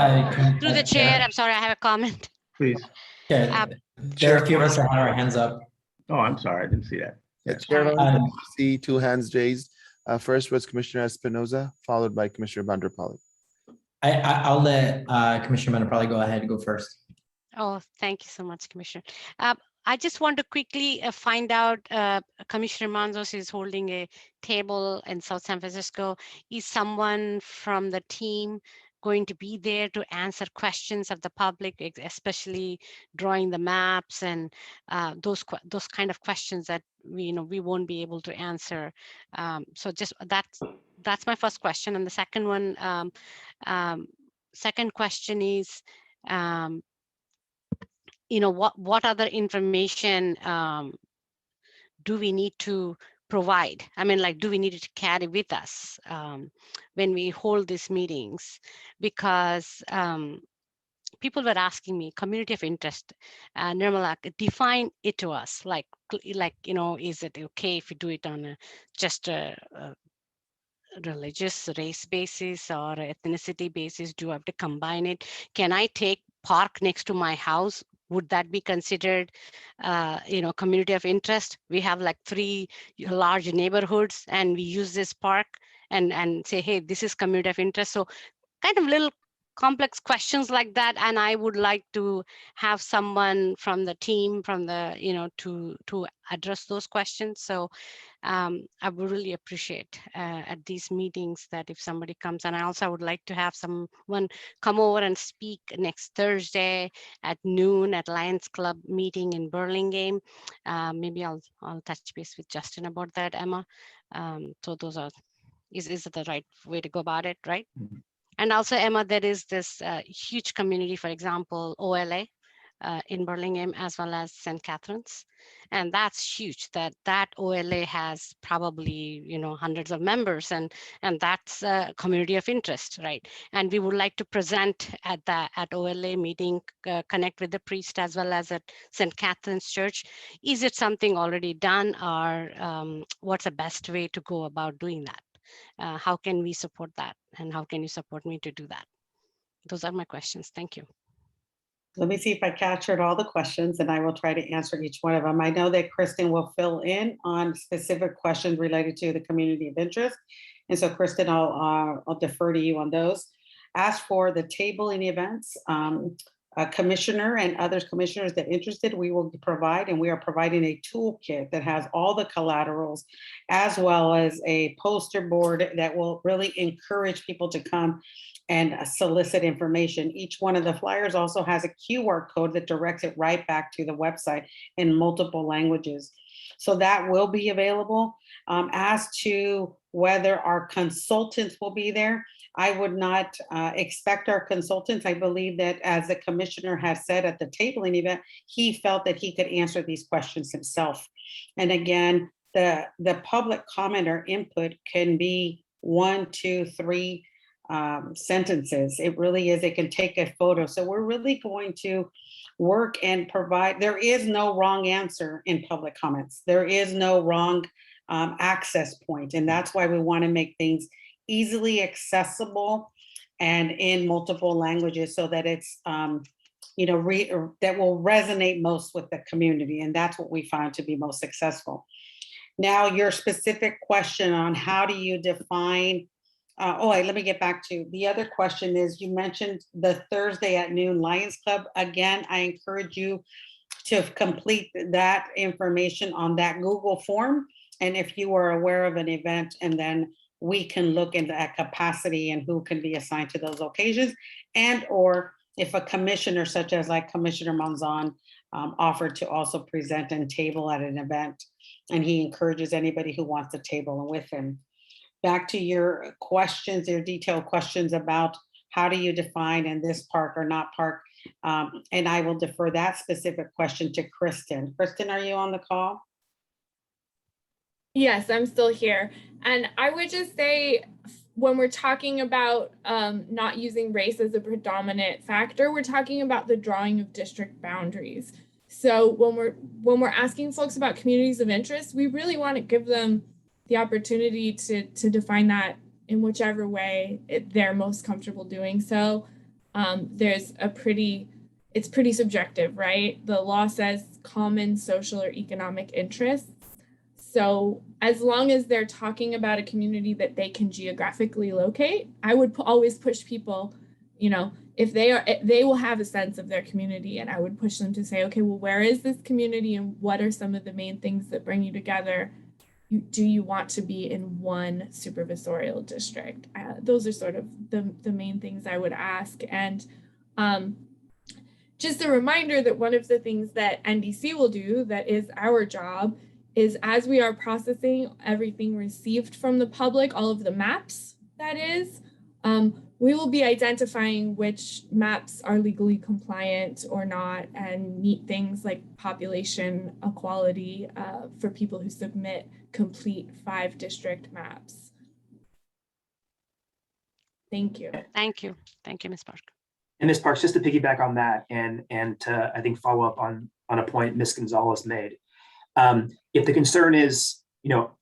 Through the chair, I'm sorry, I have a comment. Please. Yeah, there are a few of us that have our hands up. Oh, I'm sorry, I didn't see that. Yeah, Chair, Sorry. I see two hands raised. First was Commissioner Espinoza, followed by Commissioner Vanderpoel. I'll let Commissioner Menapoli go ahead and go first. Oh, thank you so much, Commissioner. I just want to quickly find out, Commissioner Manzos is holding a table in South San Francisco. Is someone from the team going to be there to answer questions of the public, especially drawing the maps and those kind of questions that we won't be able to answer? So just that's my first question. And the second one, second question is, what other information do we need to provide? I mean, like, do we need to carry with us when we hold these meetings? Because people were asking me, community of interest, Nirmala, define it to us. Like, is it okay if we do it on just a religious race basis or ethnicity basis? Do I have to combine it? Can I take park next to my house? Would that be considered, community of interest? We have like 3 large neighborhoods and we use this park and say, hey, this is community of interest. So kind of little complex questions like that. And I would like to have someone from the team, to address those questions. So I would really appreciate at these meetings that if somebody comes, and I also would like to have someone come over and speak next Thursday at noon at Lions Club meeting in Burlingame. Maybe I'll touch base with Justin about that, Emma. So those are, is it the right way to go about it, right? Mm-hmm. And also, Emma, there is this huge community, for example, OLA in Burlingame, as well as St. Catherine's. And that's huge, that OLA has probably, hundreds of members, and that's a community of interest, right? And we would like to present at OLA meeting, connect with the priest as well as at St. Catherine's Church. Is it something already done, or what's the best way to go about doing that? How can we support that? And how can you support me to do that? Those are my questions. Thank you. Let me see if I captured all the questions and I will try to answer each one of them. I know that Kristen will fill in on specific questions related to the community of interest. And so Kristen, I'll defer to you on those. As for the tabling events, a commissioner and other commissioners that are interested, we will provide, and we are providing a toolkit that has all the collaterals, as well as a poster board that will really encourage people to come and solicit information. Each one of the flyers also has a QR code that directs it right back to the website in multiple languages. So that will be available. As to whether our consultants will be there, I would not expect our consultants. I believe that, as the commissioner has said at the tabling event, he felt that he could answer these questions himself. And again, the public comment or input can be 1, 2, 3 sentences. It really is. It can take a photo. So we're really going to work and provide. There is no wrong answer in public comments. There is no wrong access point. And that's why we want to make things easily accessible and in multiple languages, so that it's that will resonate most with the community. And that's what we found to be most successful. Now, your specific question on how do you define, let me get back to the other question. Is you mentioned the Thursday at noon Lions Club. Again, I encourage you to complete that information on that Google form. And if you are aware of an event, and then we can look into that capacity and who can be assigned to those occasions, and or if a commissioner such as like Commissioner Monzon offered to also present and table at an event, and he encourages anybody who wants to table with him. Back to your questions, your detailed questions about how do you define in this park or not park, and I will defer that specific question to Kristen. Kristen, are you on the call? Yes, I'm still here. And I would just say, when we're talking about not using race as a predominant factor, we're talking about the drawing of district boundaries. So when we're asking folks about communities of interest, we really want to give them the opportunity to define that in whichever way they're most comfortable doing so. It's pretty subjective, right? The law says common social or economic interests. So as long as they're talking about a community that they can geographically locate, I would always push people, if they will have a sense of their community, and I would push them to say, okay, well, where is this community and what are some of the main things that bring you together? Do you want to be in one supervisorial district? Those are sort of the main things I would ask. And just a reminder that one of the things that NDC will do, that is our job, is as we are processing everything received from the public, all of the maps, that is, we will be identifying which maps are legally compliant or not, and meet things like population equality for people who submit complete 5 district maps. Thank you. Thank you. Thank you, Ms. Park. And Ms. Parks, just to piggyback on that and to, I think, follow up on a point Ms. Gonzalez made. If the concern is,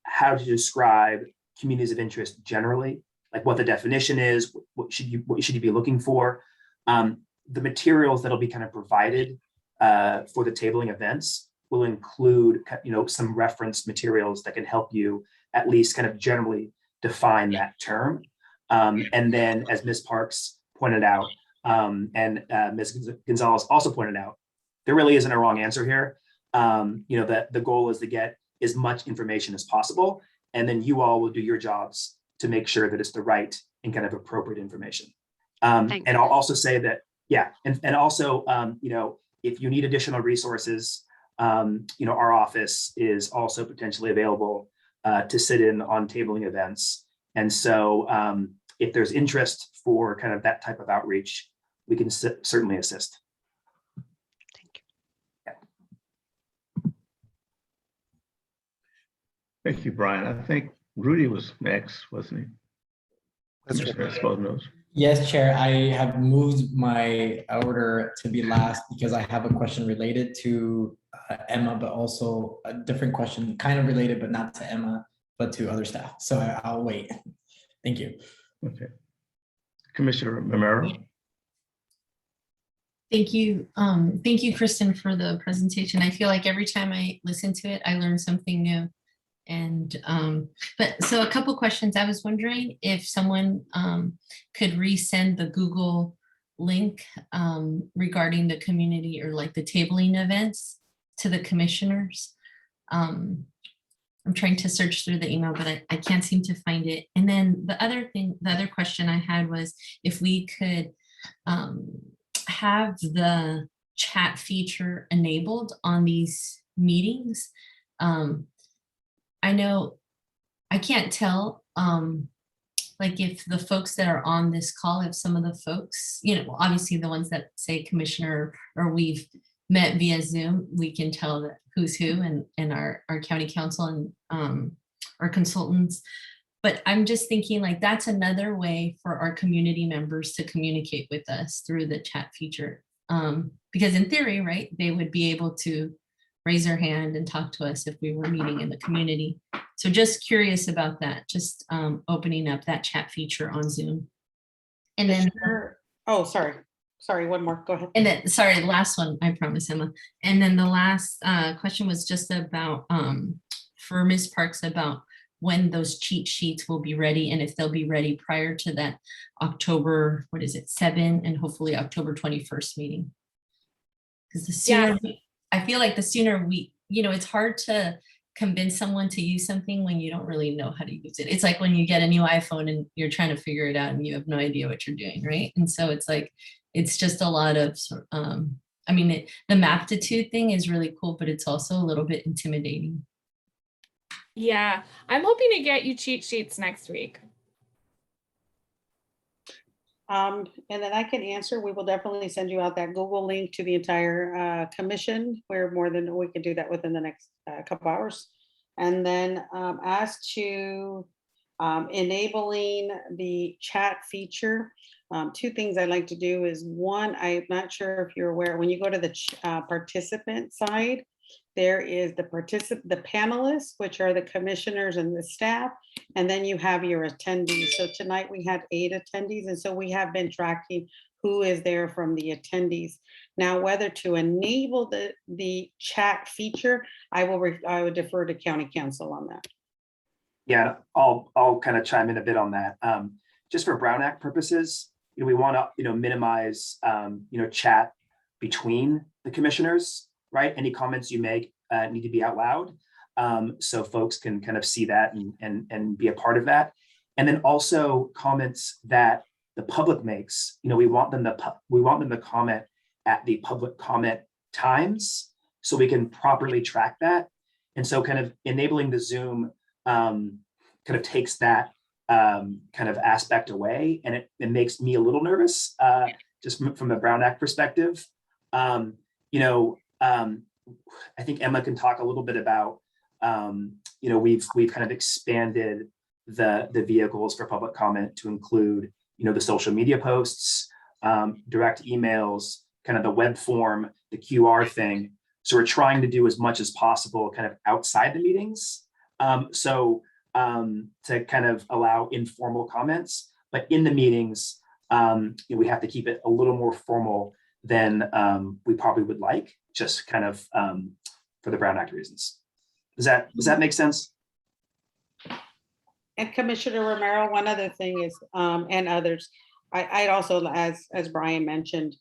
how to describe communities of interest generally, like what the definition is, what should you be looking for, the materials that'll be kind of provided for the tabling events will include, some reference materials that can help you at least kind of generally define that term. And then, as Ms. Parks pointed out, and Ms. Gonzalez also pointed out, there really isn't a wrong answer here. That the goal is to get as much information as possible, and then you all will do your jobs to make sure that it's the right and kind of appropriate information. And I'll also say that, and also, if you need additional resources, our office is also potentially available to sit in on tabling events. And so if there's interest for kind of that type of outreach, we can certainly assist. Thank you, Brian. I think Rudy was next, wasn't he? That's Commissioner Esposito. Yes, Chair. I have moved my order to be last because I have a question related to Emma, but also a different question, kind of related, but not to Emma, but to other staff. So I'll wait. Thank you. Okay. Commissioner Romero. Thank you. Thank you, Kristen, for the presentation. I feel like every time I listen to it, I learn something new. And but so a couple questions. I was wondering if someone could resend the Google link regarding the community or like the tabling events to the commissioners. I'm trying to search through the email, but I can't seem to find it. And then the other question I had was if we could have the chat feature enabled on these meetings. I know I can't tell like if the folks that are on this call, if some of the folks, you know, obviously the ones that say commissioner or we've met via Zoom, we can tell that who's who and our county council and our consultants. But I'm just thinking like that's another way for our community members to communicate with us through the chat feature. Because in theory, right, they would be able to raise their hand and talk to us if we were meeting in the community. So just curious about that, just opening up that chat feature on Zoom. And then, oh, sorry, one more, go ahead. And then, sorry, last one, I promise, Emma. And then the last question was just about, for Ms. Parks, about when those cheat sheets will be ready and if they'll be ready prior to that October, 7 and hopefully October 21st meeting. Because the sooner, I feel like the sooner we, you know, it's hard to convince someone to use something when you don't really know how to use it. It's like when you get a new iPhone and you're trying to figure it out and you have no idea what you're doing, right? And so it's like, it's just a lot of, I mean, the Maptitude thing is really cool, but it's also a little bit intimidating. Yeah, I'm hoping to get you cheat sheets next week. And then I can answer, we will definitely send you out that Google link to the entire commission. We're more than, we can do that within the next couple hours. And then as to enabling the chat feature, two things I'd like to do is one, I'm not sure if you're aware, when you go to the participant side, there is the panelists, which are the commissioners and the staff, and then you have your attendees. So tonight we had 8 attendees, and so we have been tracking who is there from the attendees. Now, whether to enable the chat feature, I would defer to county council on that. Yeah, I'll kind of chime in a bit on that. Just for Brown Act purposes, you know, we want to minimize chat between the commissioners. Right, any comments you make need to be out loud, so folks can kind of see that and be a part of that. And then also comments that the public makes, you know, we want them to comment at the public comment times, so we can properly track that. And so, kind of enabling the Zoom kind of takes that kind of aspect away, and it makes me a little nervous, just from the Brown Act perspective. I think Emma can talk a little bit about, we've kind of expanded the vehicles for public comment to include, the social media posts, direct emails, kind of the web form, the QR thing. So we're trying to do as much as possible kind of outside the meetings. To kind of allow informal comments, but in the meetings, we have to keep it a little more formal than we probably would like, just kind of for the Brown Act reasons. Does that make sense? And Commissioner Romero, one other thing is, and others, I'd also, as Brian mentioned,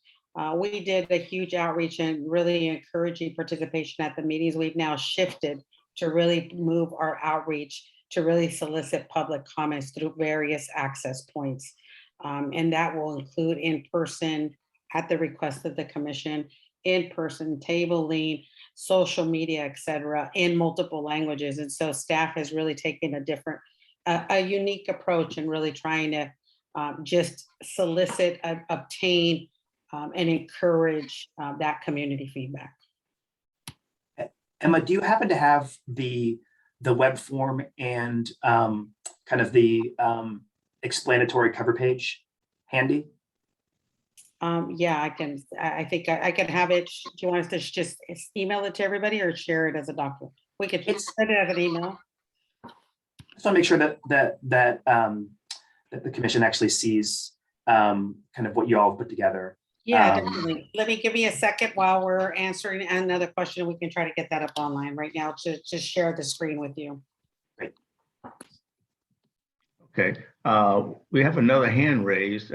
we did a huge outreach and really encouraging participation at the meetings. We've now shifted to really move our outreach to really solicit public comments through various access points. And that will include in-person, at the request of the commission, in-person tabling, social media, et cetera, in multiple languages. And so staff has really taken a unique approach and really trying to just solicit, obtain, and encourage that community feedback. Emma, do you happen to have the web form and kind of the explanatory cover page handy? Yeah, I think I can have it. Do you want us to just email it to everybody or share it as a document? We could send it as an email. Just want to make sure that the commission actually sees kind of what you all put together. Yeah, Um, definitely. Let me give me a second while we're answering another question. We can try to get that up online right now to just share the screen with you. Okay, we have another hand raised,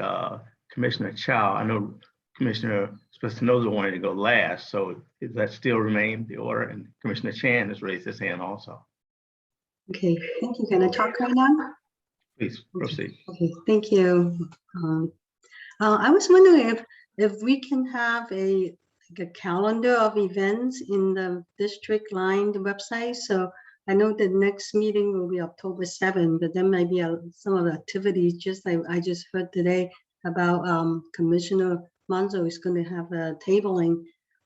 Commissioner Chow. I know Commissioner Spinoza wanted to go last, so does that still remain the order? And Commissioner Chan has raised his hand also. Okay, thank you. Can I talk right now? Please proceed. Okay, thank you. I was wondering if we can have a calendar of events in the district line website. So I know the next meeting will be October 7th, but there might be some of the activities, just like I just heard today about Commissioner Manzo is going to have a tabling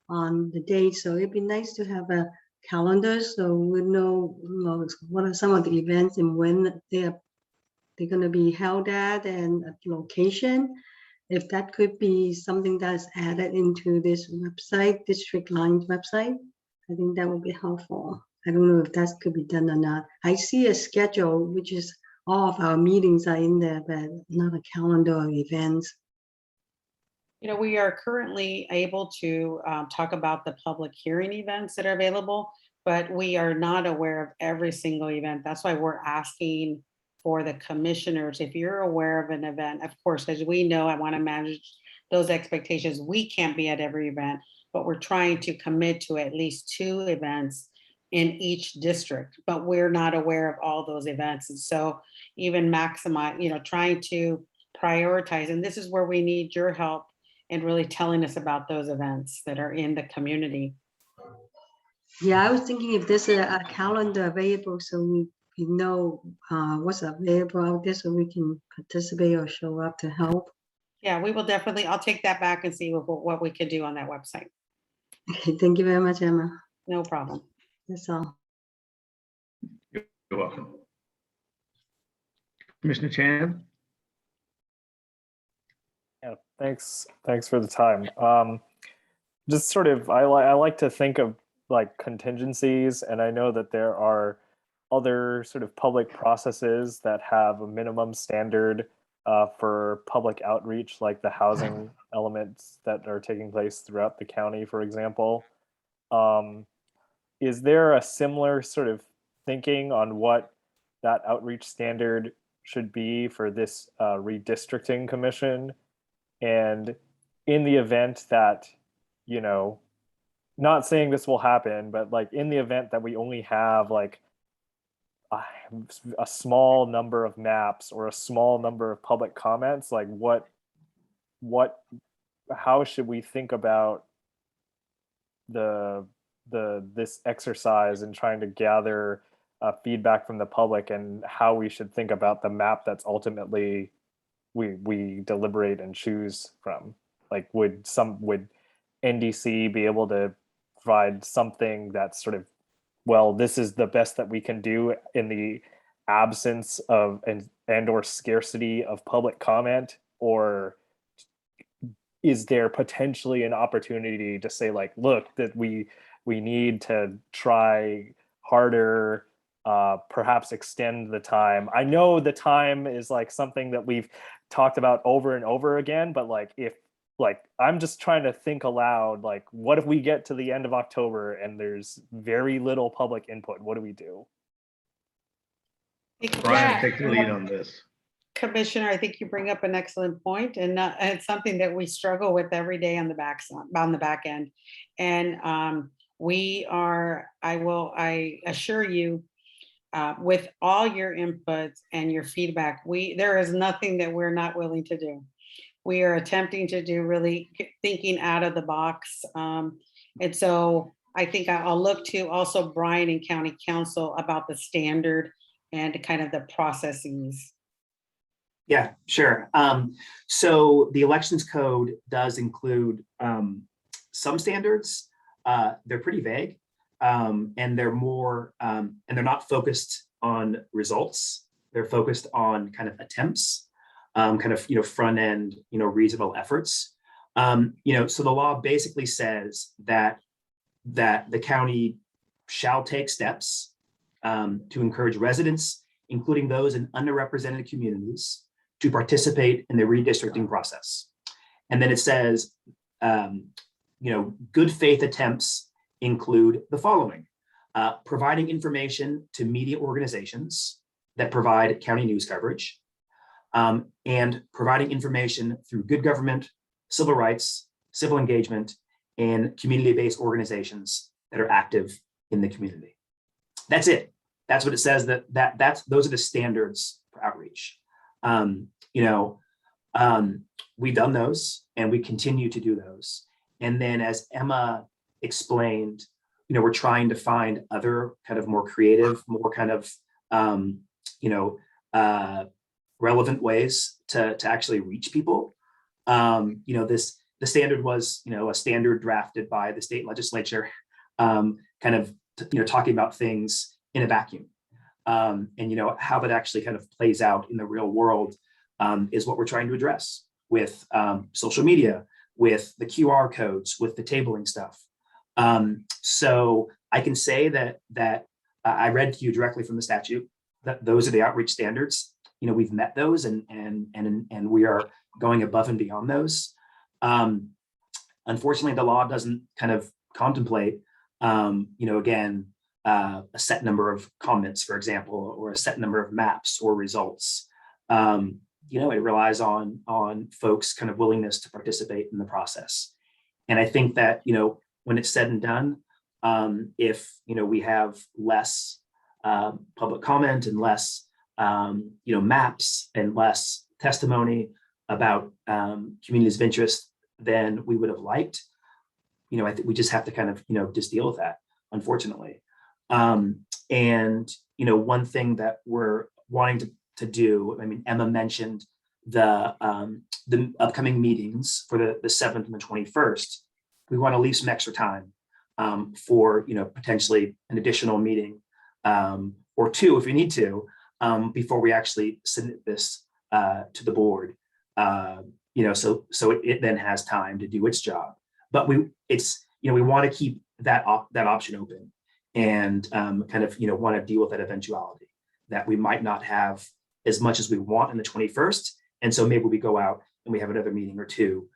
on the date. So it'd be nice to have a calendar so we know, what are some of the events and when they're going to be held at and at location. If that could be something that's added into this website, District Lines website, I think that would be helpful. I don't know if that could be done or not. I see a schedule, which is all of our meetings are in there, but not a calendar of events. You know, we are currently able to talk about the public hearing events that are available, but we are not aware of every single event. That's why we're asking for the commissioners, if you're aware of an event, of course, as we know, I want to manage those expectations. We can't be at every event, but we're trying to commit to at least 2 events in each district, but we're not aware of all those events. And so even maximize, trying to prioritize, and this is where we need your help in really telling us about those events that are in the community. Yeah, I was thinking if there's a calendar available so we know what's available out there so we can participate or show up to help. Yeah, we will definitely, I'll take that back and see what we can do on that website. Okay, thank you very much, Emma. No problem. That's all. You're welcome. Commissioner Chan? Yeah, thanks for the time. Just sort of, I like to think of like contingencies, and I know that there are other sort of public processes that have a minimum standard for public outreach, like the housing elements that are taking place throughout the county, for example. Is there a similar sort of thinking on what that outreach standard should be for this redistricting commission? And in the event that, not saying this will happen, but like in the event that we only have like a small number of maps or a small number of public comments, like how should we think about this exercise and trying to gather feedback from the public, and how we should think about the map that's ultimately we deliberate and choose from? Like, would NDC be able to provide something that's sort of, well, this is the best that we can do in the absence of and or scarcity of public comment? Or is there potentially an opportunity to say, like, look, that we need to try harder, perhaps extend the time? I know the time is like something that we've talked about over and over again, but I'm just trying to think aloud, like, what if we get to the end of October and there's very little public input? What do we do? Brian, take the lead on this. Commissioner, I think you bring up an excellent point, and it's something that we struggle with every day on the back end. And I assure you, with all your inputs and your feedback, there is nothing that we're not willing to do. We are attempting to do really thinking out of the box. And so I think I'll look to also Brian and County Council about the standard and kind of the processes. Yeah, sure. So the elections code does include some standards. They're pretty vague, and they're more, and they're not focused on results. They're focused on kind of attempts, kind of front end, reasonable efforts. So the law basically says that the county shall take steps to encourage residents, including those in underrepresented communities, to participate in the redistricting process. And then it says, good faith attempts include the following: providing information to media organizations that provide county news coverage, and providing information through good government, civil rights, civil engagement, and community-based organizations that are active in the community. That's it. That's what it says. Those are the standards for outreach. We've done those and we continue to do those. And then, as Emma explained, we're trying to find other kind of more creative, more kind of relevant ways to actually reach people. The standard was, a standard drafted by the state legislature, talking about things in a vacuum. And how that actually kind of plays out in the real world is what we're trying to address with social media, with the QR codes, with the tabling stuff. So I can say that I read to you directly from the statute that those are the outreach standards. We've met those and we are going above and beyond those. Unfortunately, the law doesn't kind of contemplate, again, a set number of comments, for example, or a set number of maps or results. It relies on folks' kind of willingness to participate in the process. And I think that, when it's said and done, if, we have less public comment and less, maps and less testimony about communities of interest than we would have liked, I think we just have to kind of, just deal with that, unfortunately. And one thing that we're wanting to do, Emma mentioned the upcoming meetings for the 7th and the 21st. We want to leave some extra time for, potentially an additional meeting or two if we need to, before we actually submit this to the board. So it then has time to do its job. But we want to keep that option open, and want to deal with that eventuality that we might not have as much as we want in the 21st. And so maybe we go out and we have another meeting or two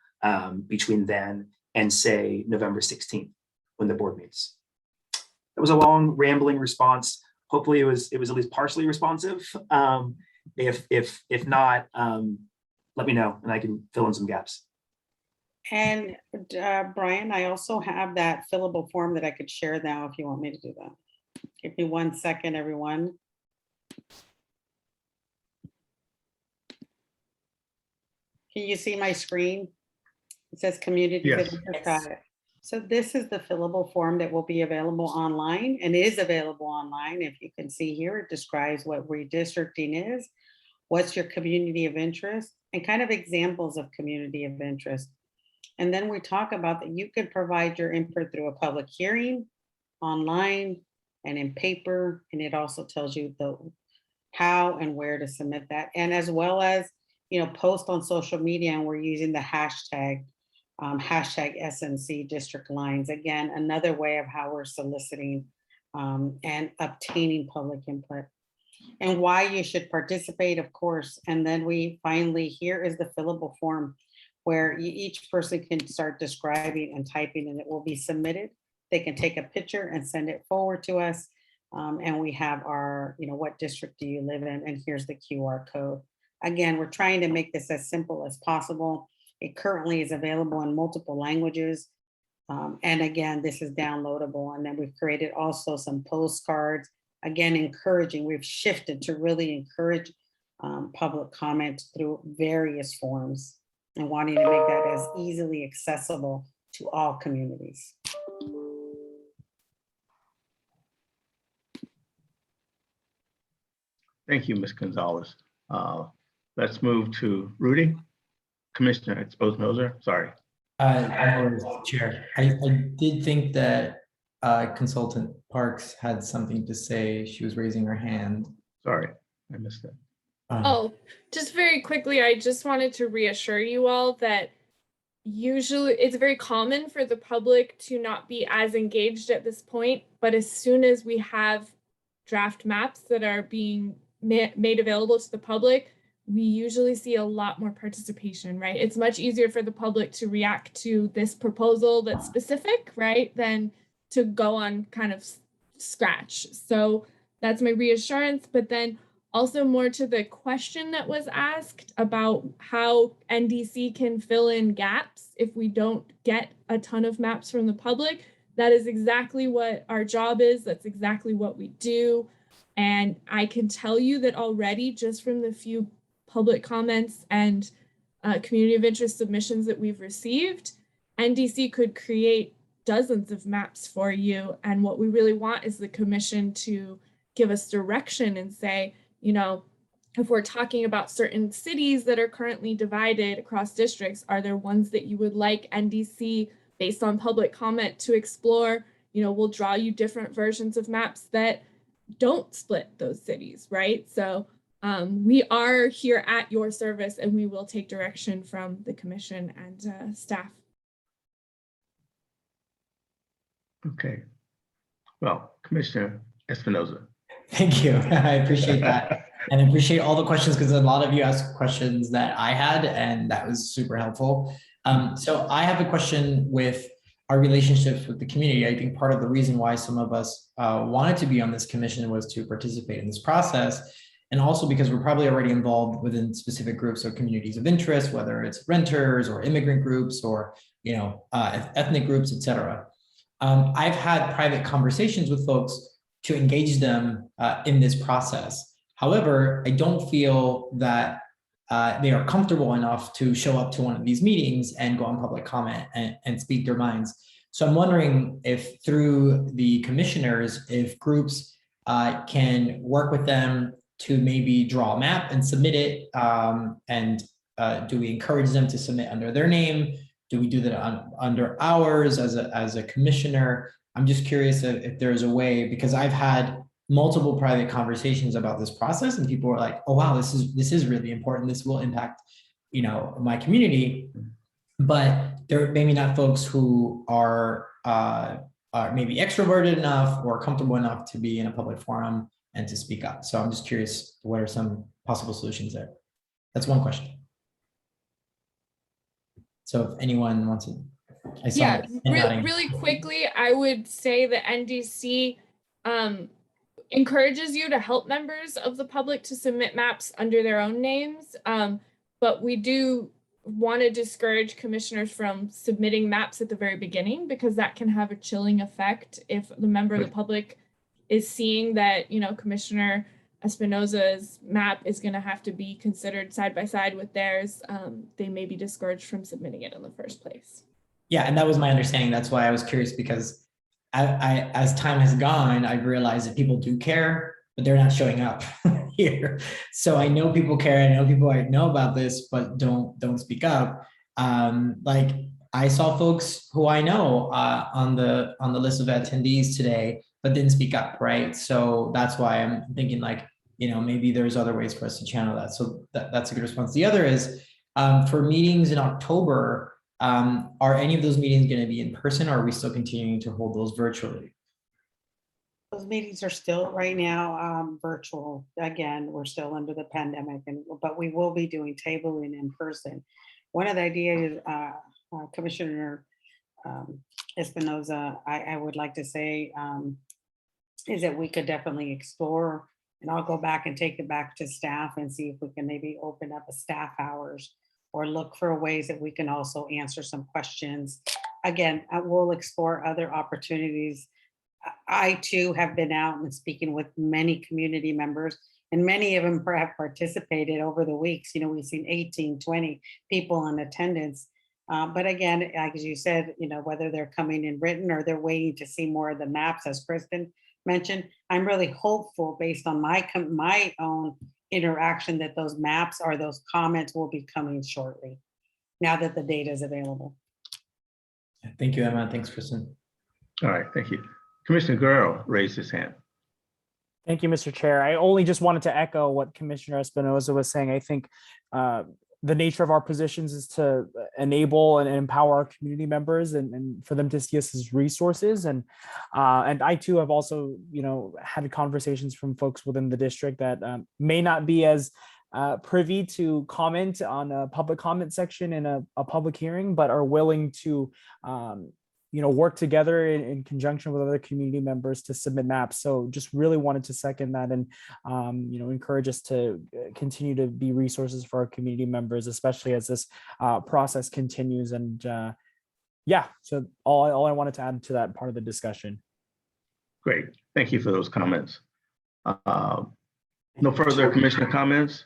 between then and, say, November 16th when the board meets. That was a long, rambling response. Hopefully it was at least partially responsive. If not, let me know and I can fill in some gaps. And Brian, I also have that fillable form that I could share now if you want me to do that. Give me 1 second, everyone. Can you see my screen? It says community. Yes. Got it. So this is the fillable form that will be available online, and is available online. If you can see here, it describes what redistricting is, what's your community of interest, and kind of examples of community of interest. And then we talk about that you could provide your input through a public hearing, online, and in paper. And it also tells you the how and where to submit that. And as well as, post on social media, and we're using the hashtag SNC district lines. Again, another way of how we're soliciting and obtaining public input. And why you should participate, of course. And then we finally, here is the fillable form where each person can start describing and typing, and it will be submitted. They can take a picture and send it forward to us. And we have our, what district do you live in? And here's the QR code. Again, we're trying to make this as simple as possible. It currently is available in multiple languages. And again, this is downloadable. And then we've created also some postcards, again, encouraging. We've shifted to really encourage public comment through various forms and wanting to make that as easily accessible to all communities. Thank you, Ms. Gonzalez. Let's move to Rudy. Commissioner Exposed-Moser, sorry. Chair, I did think that Consultant Parks had something to say. She was raising her hand. Sorry, I missed it. Oh, just very quickly, I just wanted to reassure you all that usually it's very common for the public to not be as engaged at this point, but as soon as we have draft maps that are being made available to the public, we usually see a lot more participation, right? It's much easier for the public to react to this proposal that's specific, right, than to go on kind of scratch. So that's my reassurance, but then also more to the question that was asked about how NDC can fill in gaps if we don't get a ton of maps from the public. That is exactly what our job is. That's exactly what we do. And I can tell you that already, just from the few public comments and community of interest submissions that we've received, NDC could create dozens of maps for you. And what we really want is the commission to give us direction and say, you know, if we're talking about certain cities that are currently divided across districts, are there ones that you would like NDC based on public comment to explore? You know, we'll draw you different versions of maps that don't split those cities, right? So we are here at your service, and we will take direction from the commission and staff. Okay. Well, Commissioner Espinoza. Thank you. I appreciate that. And I appreciate all the questions, because a lot of you asked questions that I had, and that was super helpful. So I have a question with our relationships with the community. I think part of the reason why some of us wanted to be on this commission was to participate in this process. And also because we're probably already involved within specific groups or communities of interest, whether it's renters or immigrant groups or, you know, ethnic groups, et cetera. I've had private conversations with folks to engage them in this process. However, I don't feel that they are comfortable enough to show up to one of these meetings and go on public comment and speak their minds. So I'm wondering if through the commissioners, if groups can work with them to maybe draw a map and submit it, and do we encourage them to submit under their name? Do we do that under ours as a commissioner? I'm just curious if there's a way, because I've had multiple private conversations about this process, and people are like, "Oh wow, this is really important. This will impact, you know, my community." But there maybe not folks who are maybe extroverted enough or comfortable enough to be in a public forum and to speak up. So I'm just curious, what are some possible solutions there? That's one question. So if anyone wants to, Yeah, really quickly, I would say that NDC encourages you to help members of the public to submit maps under their own names. But we do want to discourage commissioners from submitting maps at the very beginning, because that can have a chilling effect if the member of the public is seeing that, you know, Commissioner Espinoza's map is going to have to be considered side by side with theirs. They may be discouraged from submitting it in the first place. Yeah, and that was my understanding. That's why I was curious, because I as time has gone, I've realized that people do care, but they're not showing up here. So I know people care. I know people know about this, but don't speak up. Like I saw folks who I know on the list of attendees today, but didn't speak up, right? So that's why I'm thinking, like, you know, maybe there's other ways for us to channel that. So that's a good response. The other is for meetings in October. Are any of those meetings going to be in person, or are we still continuing to hold those virtually? Those meetings are still right now virtual. Again, we're still under the pandemic, but we will be doing tabling in person. One of the ideas, Commissioner Espinoza, I would like to say is that we could definitely explore, and I'll go back and take it back to staff and see if we can maybe open up a staff hours, or look for ways that we can also answer some questions. Again, I will explore other opportunities. I too have been out and speaking with many community members, and many of them have participated over the weeks. You know, we've seen 18, 20 people in attendance. But again, like as you said, you know, whether they're coming in written or they're waiting to see more of the maps, as Kristen mentioned, I'm really hopeful based on my own interaction that those maps or those comments will be coming shortly, now that the data is available. Thank you, Emma. Thanks, Kristen. All right, thank you. Commissioner Guerrero raised his hand. Thank you, Mr. Chair. I only just wanted to echo what Commissioner Espinoza was saying. I think the nature of our positions is to enable and empower our community members and for them to see us as resources. And I too have also, you know, had conversations from folks within the district that may not be as privy to comment on a public comment section in a public hearing, but are willing to work together in conjunction with other community members to submit maps. So just really wanted to second that and encourage us to continue to be resources for our community members, especially as this process continues. And so all I wanted to add to that part of the discussion. Great. Thank you for those comments. No further commissioner comments?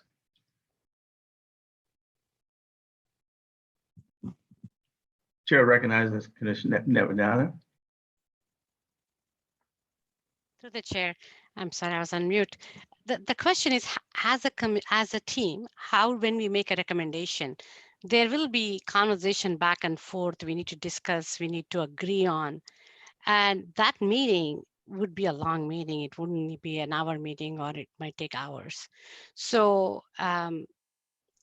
Chair recognizes Commissioner Nevada. Through the chair, I'm sorry, I was on mute. The question is, as a team, how, when we make a recommendation, there will be conversation back and forth. We need to discuss, we need to agree on. And that meeting would be a long meeting. It wouldn't be an hour meeting, or it might take hours. So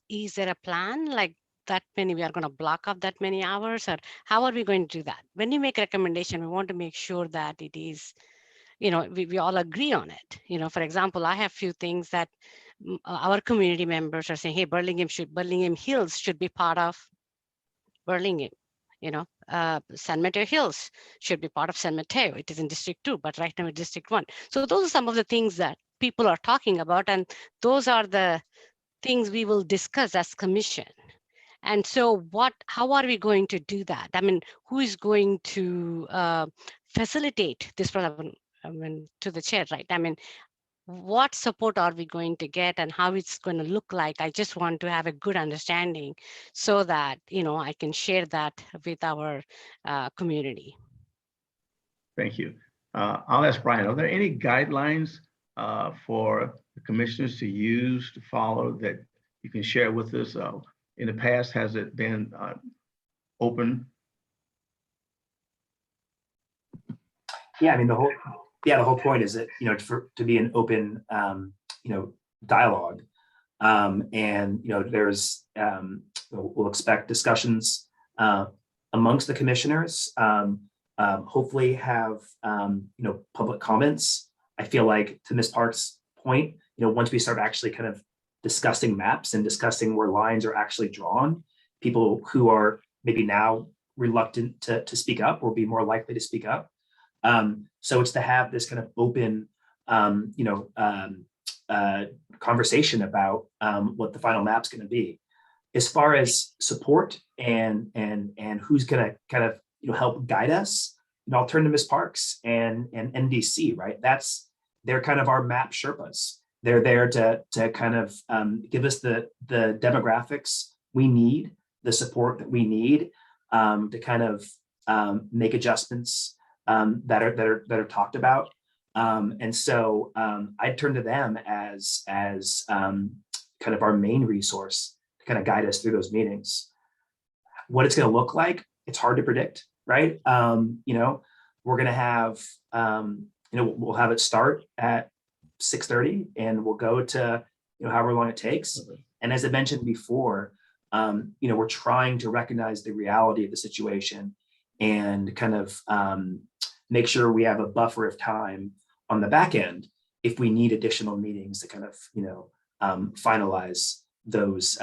is there a plan like that many, we are going to block up that many hours, or how are we going to do that? When you make a recommendation, we want to make sure that it is, we all agree on it. For example, I have few things that our community members are saying, hey, Burlingame Hills should be part of Burlingame. San Mateo Hills should be part of San Mateo. It is in District 2, but right now it's District 1. So those are some of the things that people are talking about, and those are the things we will discuss as commission. And so how are we going to do that? I mean, who is going to facilitate this program? To the chair, right? I mean, what support are we going to get and how it's going to look like? I just want to have a good understanding so that, I can share that with our community. Thank you. I'll ask Brian, are there any guidelines for the commissioners to use, to follow, that you can share with us? In the past, has it been open? Yeah, I mean, the whole point is that, to be an open, dialogue. And, there's, we'll expect discussions amongst the commissioners, hopefully have, public comments. I feel like, to Ms. Park's point, once we start actually kind of discussing maps and discussing where lines are actually drawn, people who are maybe now reluctant to speak up will be more likely to speak up. So it's to have this kind of open, conversation about what the final map's going to be. As far as support and who's going to kind of help guide us, I'll turn to Ms. Parks and NDC, right? They're kind of our map Sherpas. They're there to kind of give us the demographics we need, the support that we need to kind of make adjustments that are talked about. And so I turn to them as kind of our main resource to kind of guide us through those meetings. What it's going to look like, it's hard to predict, right? We're going to have, we'll have it start at 6:30 and we'll go to, however long it takes. And as I mentioned before, we're trying to recognize the reality of the situation and kind of make sure we have a buffer of time on the back end if we need additional meetings to kind of, finalize those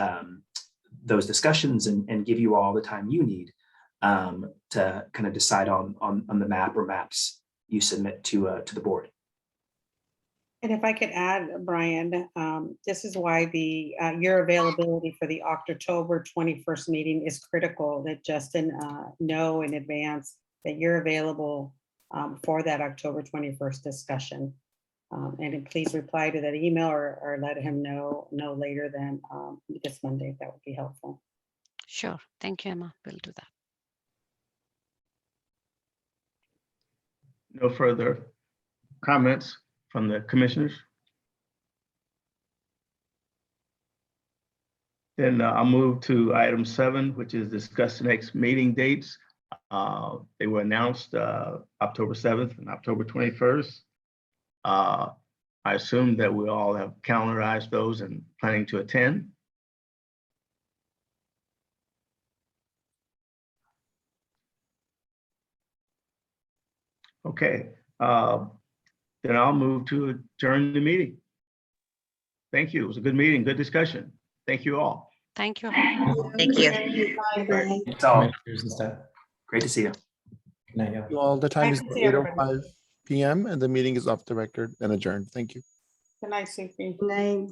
discussions and give you all the time you need to kind of decide on the map or maps you submit to the board. And if I could add, Brian, this is why your availability for the October 21st meeting is critical, that Justin know in advance that you're available for that October 21st discussion. And please reply to that email or let him know no later than this Monday. That would be helpful. Sure. Thank you, Emma. We'll do that. No further comments from the commissioners? Then I'll move to item 7, which is discuss the next meeting dates. They were announced October 7th and October 21st. I assume that we all have calendarized those and planning to attend. Okay, then I'll move to adjourn the meeting. Thank you. It was a good meeting, good discussion. Thank you all. Thank you. Thank you. Bye-bye. So Commissioners and staff. great to see you. Good night, y'all. Well, the time Nice is to see everybody. 8:05 p.m. and the meeting is off the record and adjourned. Thank you. Good night, Sophie. Good night.